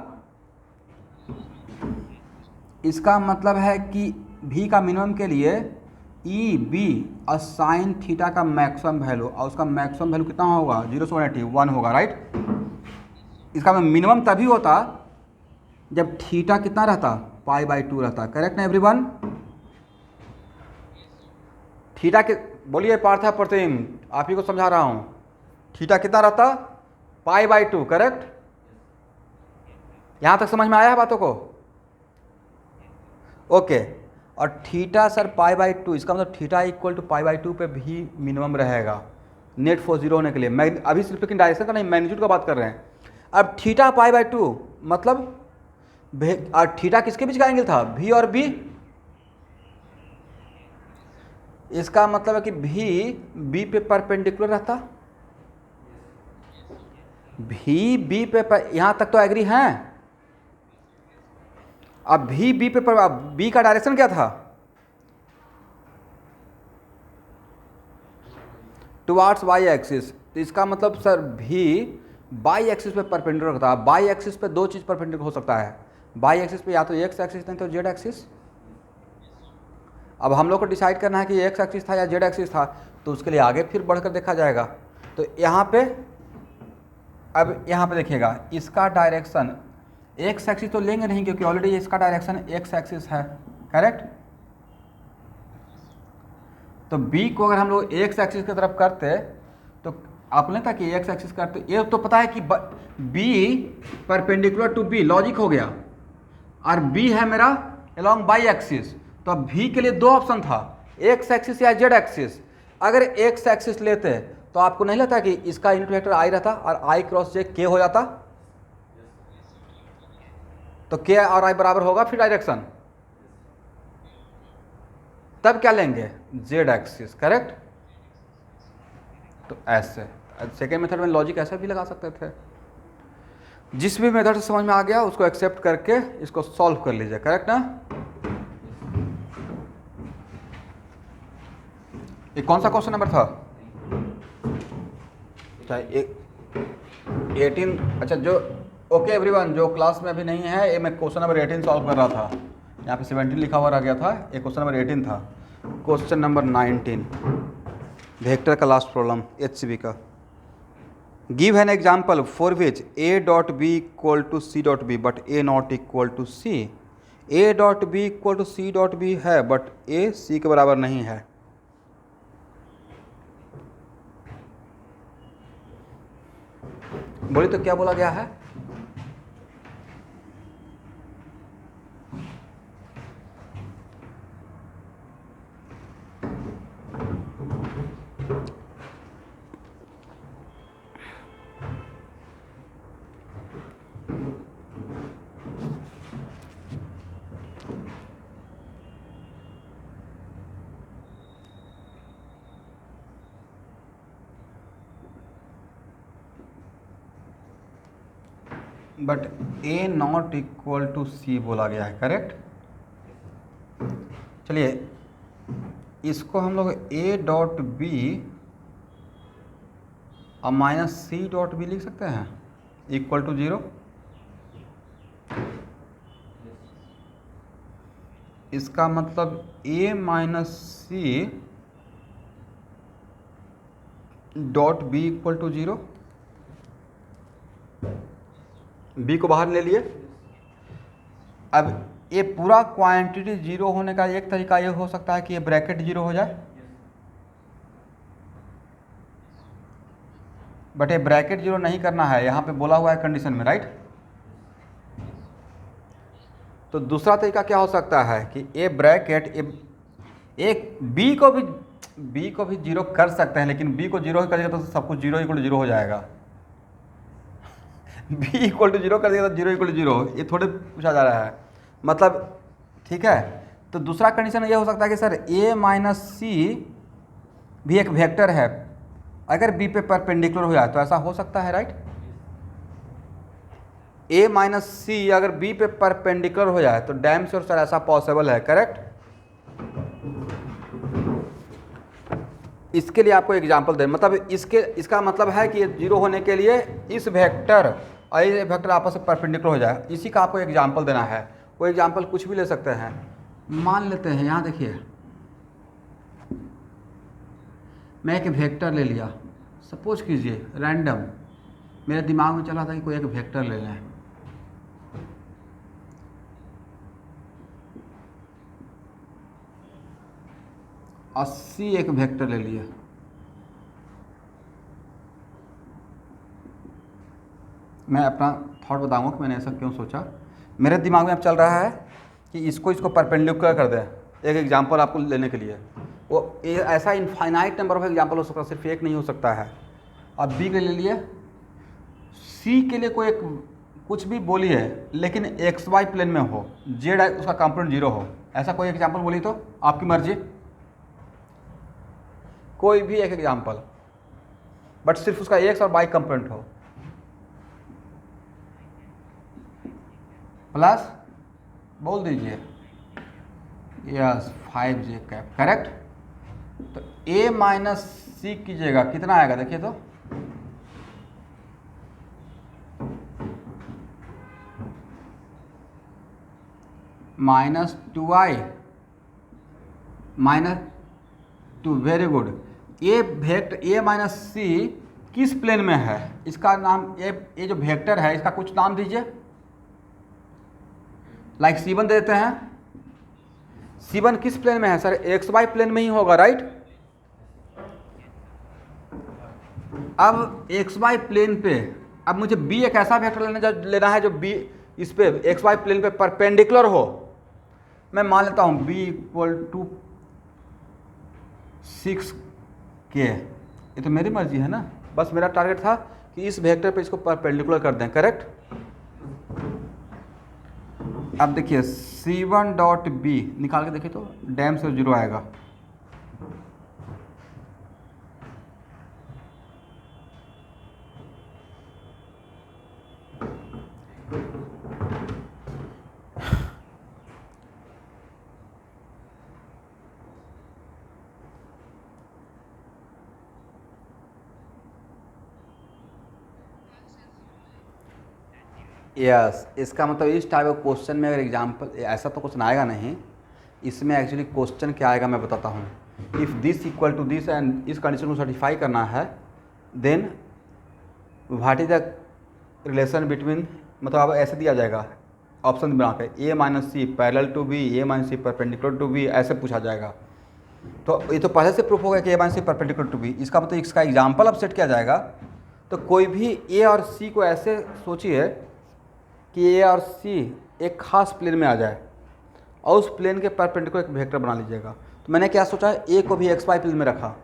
इसका मतलब है कि भी का मिनिमम के लिए ई बी और साइन थीटा का मैक्सिमम वैल्यू, और उसका मैक्सिमम वैल्यू कितना होगा, 0 से 180, 1 होगा, राइट। इसका मिनिमम तभी होता जब थीटा कितना रहता, पाई बाई 2 रहता, करेक्ट ना एवरीवन। थीटा के, बोलिए पार्था प्रतिम, आप ही को समझा रहा हूँ। थीटा कितना रहता? π/2, करेक्ट। यहाँ तक समझ में आया है बातों को? ओके। और थीटा सर π/2, इसका मतलब थीटा इक्वल टू π/2 पे भी मिनिमम रहेगा नेट फोर्स जीरो होने के लिए। मैं अभी सिर्फ लेकिन डायरेक्शन का नहीं, मैग्नीट्यूड का बात कर रहे हैं। अब थीटा π/2 मतलब और थीटा किसके बीच का एंगल था? V और B। इसका मतलब है कि V B पे परपेंडिकुलर रहता, V B पे यहाँ तक तो एग्री हैं। अब V B पे B का डायरेक्शन क्या था? Towards Y axis. तो इसका मतलब सर V बाई एक्सिस पे परपेंडिकुलर होता है। बाई एक्सिस पे दो चीज़ परपेंडिकुलर हो सकता है, बाई एक्सिस पे या तो एक्स एक्सिस नहीं तो जेड एक्सिस। अब हम लोग को डिसाइड करना है कि एक्स एक्सिस था या जेड एक्सिस था, तो उसके लिए आगे फिर बढ़कर देखा जाएगा। तो यहाँ पे अब यहाँ पे देखिएगा, इसका डायरेक्शन एक्स एक्सिस तो लेंगे नहीं क्योंकि ऑलरेडी इसका डायरेक्शन एक्स एक्सिस है, करेक्ट। तो बी को अगर हम लोग एक्स एक्सिस की तरफ करते तो आप नहीं था कि एक्स एक्सिस करते, ये तो पता है कि B perpendicular to B, logic हो गया। और बी है मेरा अलोंग बाई एक्सिस, तो अब भी के लिए दो ऑप्शन था, एक्स एक्सिस या जेड एक्सिस। अगर एक्स एक्सिस लेते तो आपको नहीं लगता कि इसका यूनिट वेक्टर आई रहता और आई क्रॉस जे के हो जाता, तो के और आई बराबर होगा फिर डायरेक्शन, तब क्या लेंगे? Z axis, correct. तो ऐसे सेकेंड मेथड में लॉजिक ऐसा भी लगा सकते थे। जिस भी मेथड से समझ में आ गया उसको एक्सेप्ट करके इसको सॉल्व कर लीजिए, करेक्ट ना। ये कौन सा क्वेश्चन नंबर था? 18। अच्छा, जो ओके एवरीवन, जो क्लास में अभी नहीं है, ये मैं क्वेश्चन नंबर 18 सॉल्व कर रहा था। यहाँ पे 17 लिखा हुआ रह गया था, ये क्वेश्चन नंबर 18 था। क्वेश्चन नंबर 19 वेक्टर का लास्ट प्रॉब्लम HCB का। Give an example for which A dot B equal to C dot B but A not equal to C। A dot B equal to C dot B है बट A C के बराबर नहीं है। बोलिए तो क्या बोला गया है? But A not equal to C बोला गया है, करेक्ट। चलिए इसको हम लोग A डॉट B और माइनस C डॉट B लिख सकते हैं इक्वल टू 0। इसका मतलब A minus C dot B equal to 0। B को बाहर ले लिए। अब ये पूरा क्वांटिटी जीरो होने का एक तरीका ये हो सकता है कि ये ब्रैकेट जीरो हो जाए, बट ये ब्रैकेट जीरो नहीं करना है, यहाँ पे बोला हुआ है कंडीशन में, राइट। तो दूसरा तरीका क्या हो सकता है कि ये ब्रैकेट एक बी को भी जीरो कर सकते हैं, लेकिन बी को जीरो करिएगा तो सब कुछ जीरो इक्वल जीरो हो जाएगा। बी इक्वल टू जीरो कर दिया तो जीरो इक्वल टू जीरो, ये थोड़े पूछा जा रहा है, मतलब ठीक है। तो दूसरा कंडीशन ये हो सकता है कि सर A माइनस सी भी एक वेक्टर है, अगर B पे परपेंडिकुलर हो जाए तो ऐसा हो सकता है, राइट। A माइनस सी अगर B पे परपेंडिकुलर हो जाए तो डैम श्योर सर ऐसा पॉसिबल है, करेक्ट। इसके लिए आपको एग्जांपल दे, मतलब इसका मतलब है कि ये जीरो होने के लिए इस वेक्टर और ये वेक्टर आपस में परपेंडिकुलर हो जाए, इसी का आपको एग्जांपल देना है। वो एग्जांपल कुछ भी ले सकते हैं। मान लेते हैं यहाँ देखिए, मैं एक वेक्टर ले लिया, सपोज कीजिए रैंडम, मेरे दिमाग में चला था कि कोई एक वेक्टर ले लें। 80 एक वेक्टर ले लिए, मैं अपना थॉट बताऊंगा कि मैंने ऐसा क्यों सोचा। मेरे दिमाग में अब चल रहा है कि इसको परपेंडिकुलर कर दें, एक एग्जांपल आपको लेने के लिए। वो ऐसा इनफाइनाइट नंबर ऑफ एग्जांपल हो सकता है, सिर्फ एक नहीं हो सकता है। अब बी के ले लिए, सी के लिए कोई एक कुछ भी बोलिए लेकिन एक्स वाई प्लेन में हो, जेड उसका कंपोनेंट 0 हो, ऐसा कोई एग्जांपल बोली तो आपकी मर्जी, कोई भी एक एग्जांपल, बट सिर्फ उसका एक्स और वाई कंपोनेंट हो। प्लस बोल दीजिए, यस 5J कैप करेक्ट। तो A माइनस सी कीजिएगा, कितना आएगा देखिए तो, -2i -2, वेरी गुड। ये वेक्टर A माइनस सी किस प्लेन में है, इसका नाम, ये जो वेक्टर है इसका कुछ नाम दीजिए, लाइक C1 दे देते हैं। C1 किस प्लेन में है सर, एक्स वाई प्लेन में ही होगा राइट। अब एक्स वाई प्लेन पे अब मुझे B एक ऐसा वेक्टर लेना है जो B इस पे एक्स वाई प्लेन पे परपेंडिकुलर हो। मैं मान लेता हूँ B = 6K, ये तो मेरी मर्जी है ना, बस मेरा टारगेट था कि इस वेक्टर पे इसको परपेंडिकुलर कर दें, करेक्ट। अब देखिए C1.B निकाल के देखिए तो डैम से 0 आएगा। यस इसका मतलब इस टाइप ऑफ क्वेश्चन में अगर एग्जाम्पल ऐसा तो क्वेश्चन आएगा नहीं, इसमें एक्चुअली क्वेश्चन क्या आएगा मैं बताता हूँ। If this equal to this and इस कंडीशन को सर्टिफाई करना है, then what is the relation between, मतलब अब ऐसे दिया जाएगा ऑप्शन बना के, A minus C parallel to B, A minus C perpendicular to B, ऐसे पूछा जाएगा। तो ये तो पहले से प्रूफ हो गया कि A minus C perpendicular to B, इसका मतलब इसका एग्जाम्पल अब सेट किया जाएगा। तो कोई भी A और C को ऐसे सोचिए कि A और C एक खास प्लेन में आ जाए और उस प्लेन के परपेंडिकुलर एक वेक्टर बना लीजिएगा। तो मैंने क्या सोचा, A को भी एक्स वाई प्लेन में रखा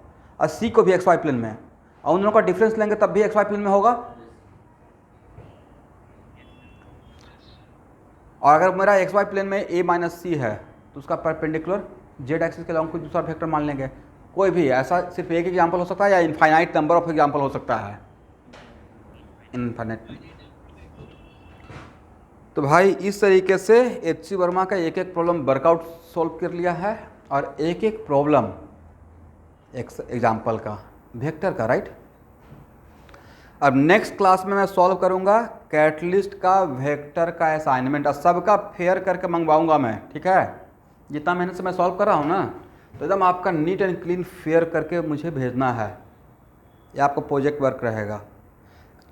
और C को भी एक्स वाई प्लेन में, और उन दोनों का डिफरेंस लेंगे तब भी एक्स वाई प्लेन में होगा। और अगर मेरा एक्स वाई प्लेन में A माइनस सी है तो उसका परपेंडिकुलर जेड एक्सिस के लॉन्ग कोई दूसरा वेक्टर मान लेंगे, कोई भी, ऐसा सिर्फ एक एग्जाम्पल हो सकता है या इनफाइनाइट नंबर ऑफ एग्जाम्पल हो सकता है, इनफाइनाइट। तो भाई इस तरीके से H.C. वर्मा का एक एक प्रॉब्लम वर्कआउट सॉल्व कर लिया है, और एक एक प्रॉब्लम एग्जाम्पल का वेक्टर का, राइट। अब नेक्स्ट क्लास में मैं सॉल्व करूंगा कैटलिस्ट का वेक्टर का असाइनमेंट, और सबका फेयर करके मंगवाऊंगा मैं, ठीक है। जितना मेहनत से मैं सॉल्व कर रहा हूँ ना, तो एकदम आपका नीट एंड क्लीन फेयर करके मुझे भेजना है, ये आपका प्रोजेक्ट वर्क रहेगा।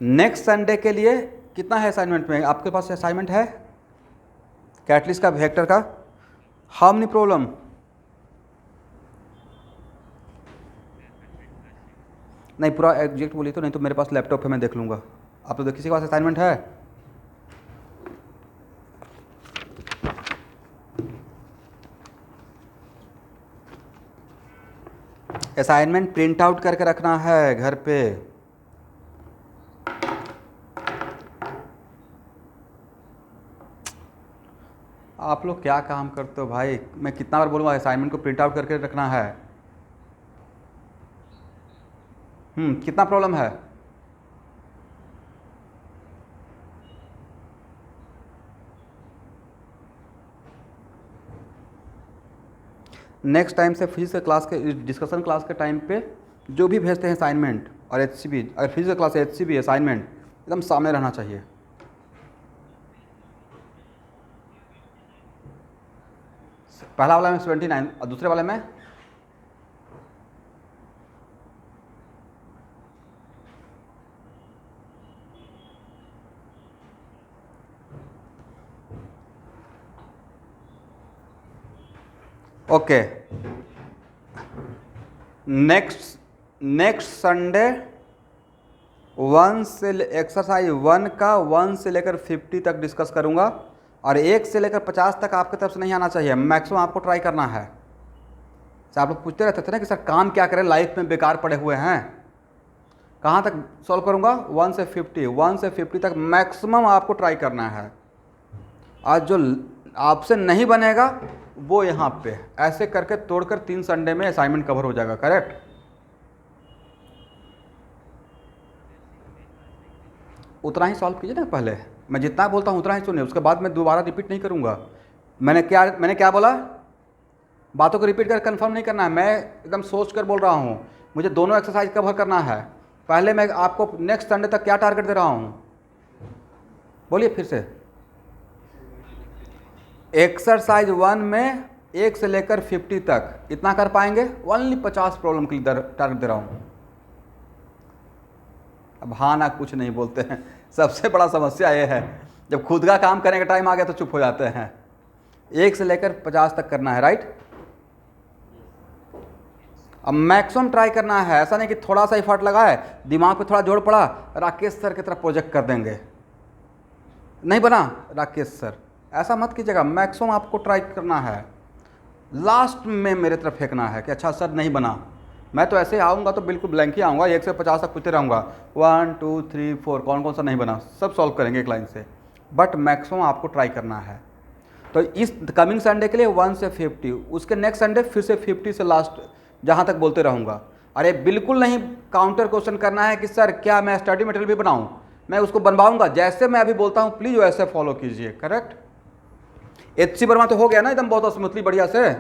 नेक्स्ट संडे के लिए कितना है असाइनमेंट में, आपके पास असाइनमेंट है कैटलिस्ट का वेक्टर का, हाउ मेनी प्रॉब्लम, नहीं पूरा एग्जैक्ट बोलिए तो, नहीं तो मेरे पास लैपटॉप है मैं देख लूँगा। आप तो किसी के पास असाइनमेंट है, असाइनमेंट प्रिंट आउट करके रखना है घर पे। आप लोग क्या काम करते हो भाई, मैं कितना बार बोलूँगा असाइनमेंट को प्रिंट आउट करके रखना है। कितना प्रॉब्लम है, नेक्स्ट टाइम से फिजिक्स के क्लास के डिस्कशन क्लास के टाइम पे जो भी भेजते हैं असाइनमेंट और HCB, अगर फिजिक्स क्लास से HCB असाइनमेंट एकदम सामने रहना चाहिए। पहला वाला में 79 और दूसरे वाले में ओके। नेक्स्ट संडे 1 से एक्सरसाइज 1 का 1 से लेकर 50 तक डिस्कस करूंगा, और 1 से लेकर 50 तक आपकी तरफ से नहीं आना चाहिए, मैक्सिमम आपको ट्राई करना है। सर आप लोग पूछते रहते थे ना कि सर काम क्या करें, लाइफ में बेकार पड़े हुए हैं। कहाँ तक सॉल्व करूंगा? 1 से 50, 1 से 50 तक मैक्सिमम आपको ट्राई करना है। आज जो आपसे नहीं बनेगा वो यहाँ पे ऐसे करके तोड़कर 3 संडे में असाइनमेंट कवर हो जाएगा। करेक्ट? उतना ही सॉल्व कीजिए ना, पहले मैं जितना बोलता हूँ उतना ही सुनिए, उसके बाद मैं दोबारा रिपीट नहीं करूँगा। मैंने क्या बोला? बातों को रिपीट कर कंफर्म नहीं करना है, मैं एकदम सोच कर बोल रहा हूँ। मुझे दोनों एक्सरसाइज कवर करना है। पहले मैं आपको नेक्स्ट संडे तक क्या टारगेट दे रहा हूँ, बोलिए फिर से। एक्सरसाइज 1 में 1 से लेकर 50 तक इतना कर पाएंगे, ओनली 50 प्रॉब्लम के लिए टारगेट दे रहा हूँ। अब हाँ ना कुछ नहीं बोलते हैं, सबसे बड़ा समस्या ये है, जब खुद का काम करने का टाइम आ गया तो चुप हो जाते हैं। 1 से लेकर 50 तक करना है, राइट? अब मैक्सिमम ट्राई करना है, ऐसा नहीं कि थोड़ा सा एफर्ट लगा है, दिमाग पे थोड़ा जोड़ पड़ा, राकेश सर की तरफ प्रोजेक्ट कर देंगे, नहीं बना राकेश सर, ऐसा मत कीजिएगा। मैक्सिमम आपको ट्राई करना है, लास्ट में मेरे तरफ फेंकना है कि अच्छा सर नहीं बना। मैं तो ऐसे आऊँगा तो बिल्कुल ब्लैंक ही आऊँगा, 1 से 50 तक पूछते रहूँगा, 1 2 3 4 कौन कौन सा नहीं बना, सब सॉल्व करेंगे एक लाइन से। बट मैक्सिमम आपको ट्राई करना है। तो इस कमिंग संडे के लिए 1 से 50, उसके नेक्स्ट संडे फिर से 50 से लास्ट जहाँ तक बोलते रहूँगा। अरे बिल्कुल नहीं काउंटर क्वेश्चन करना है कि सर क्या मैं स्टडी मटेरियल भी बनाऊँ, मैं उसको बनवाऊँगा, जैसे मैं अभी बोलता हूँ प्लीज़ वैसे फॉलो कीजिए। करेक्ट? HC वर्मा तो हो गया ना एकदम बहुत स्मूथली बढ़िया से?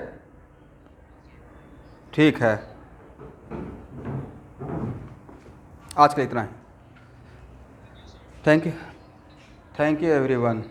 ठीक है, आज का इतना ही। Thank you everyone.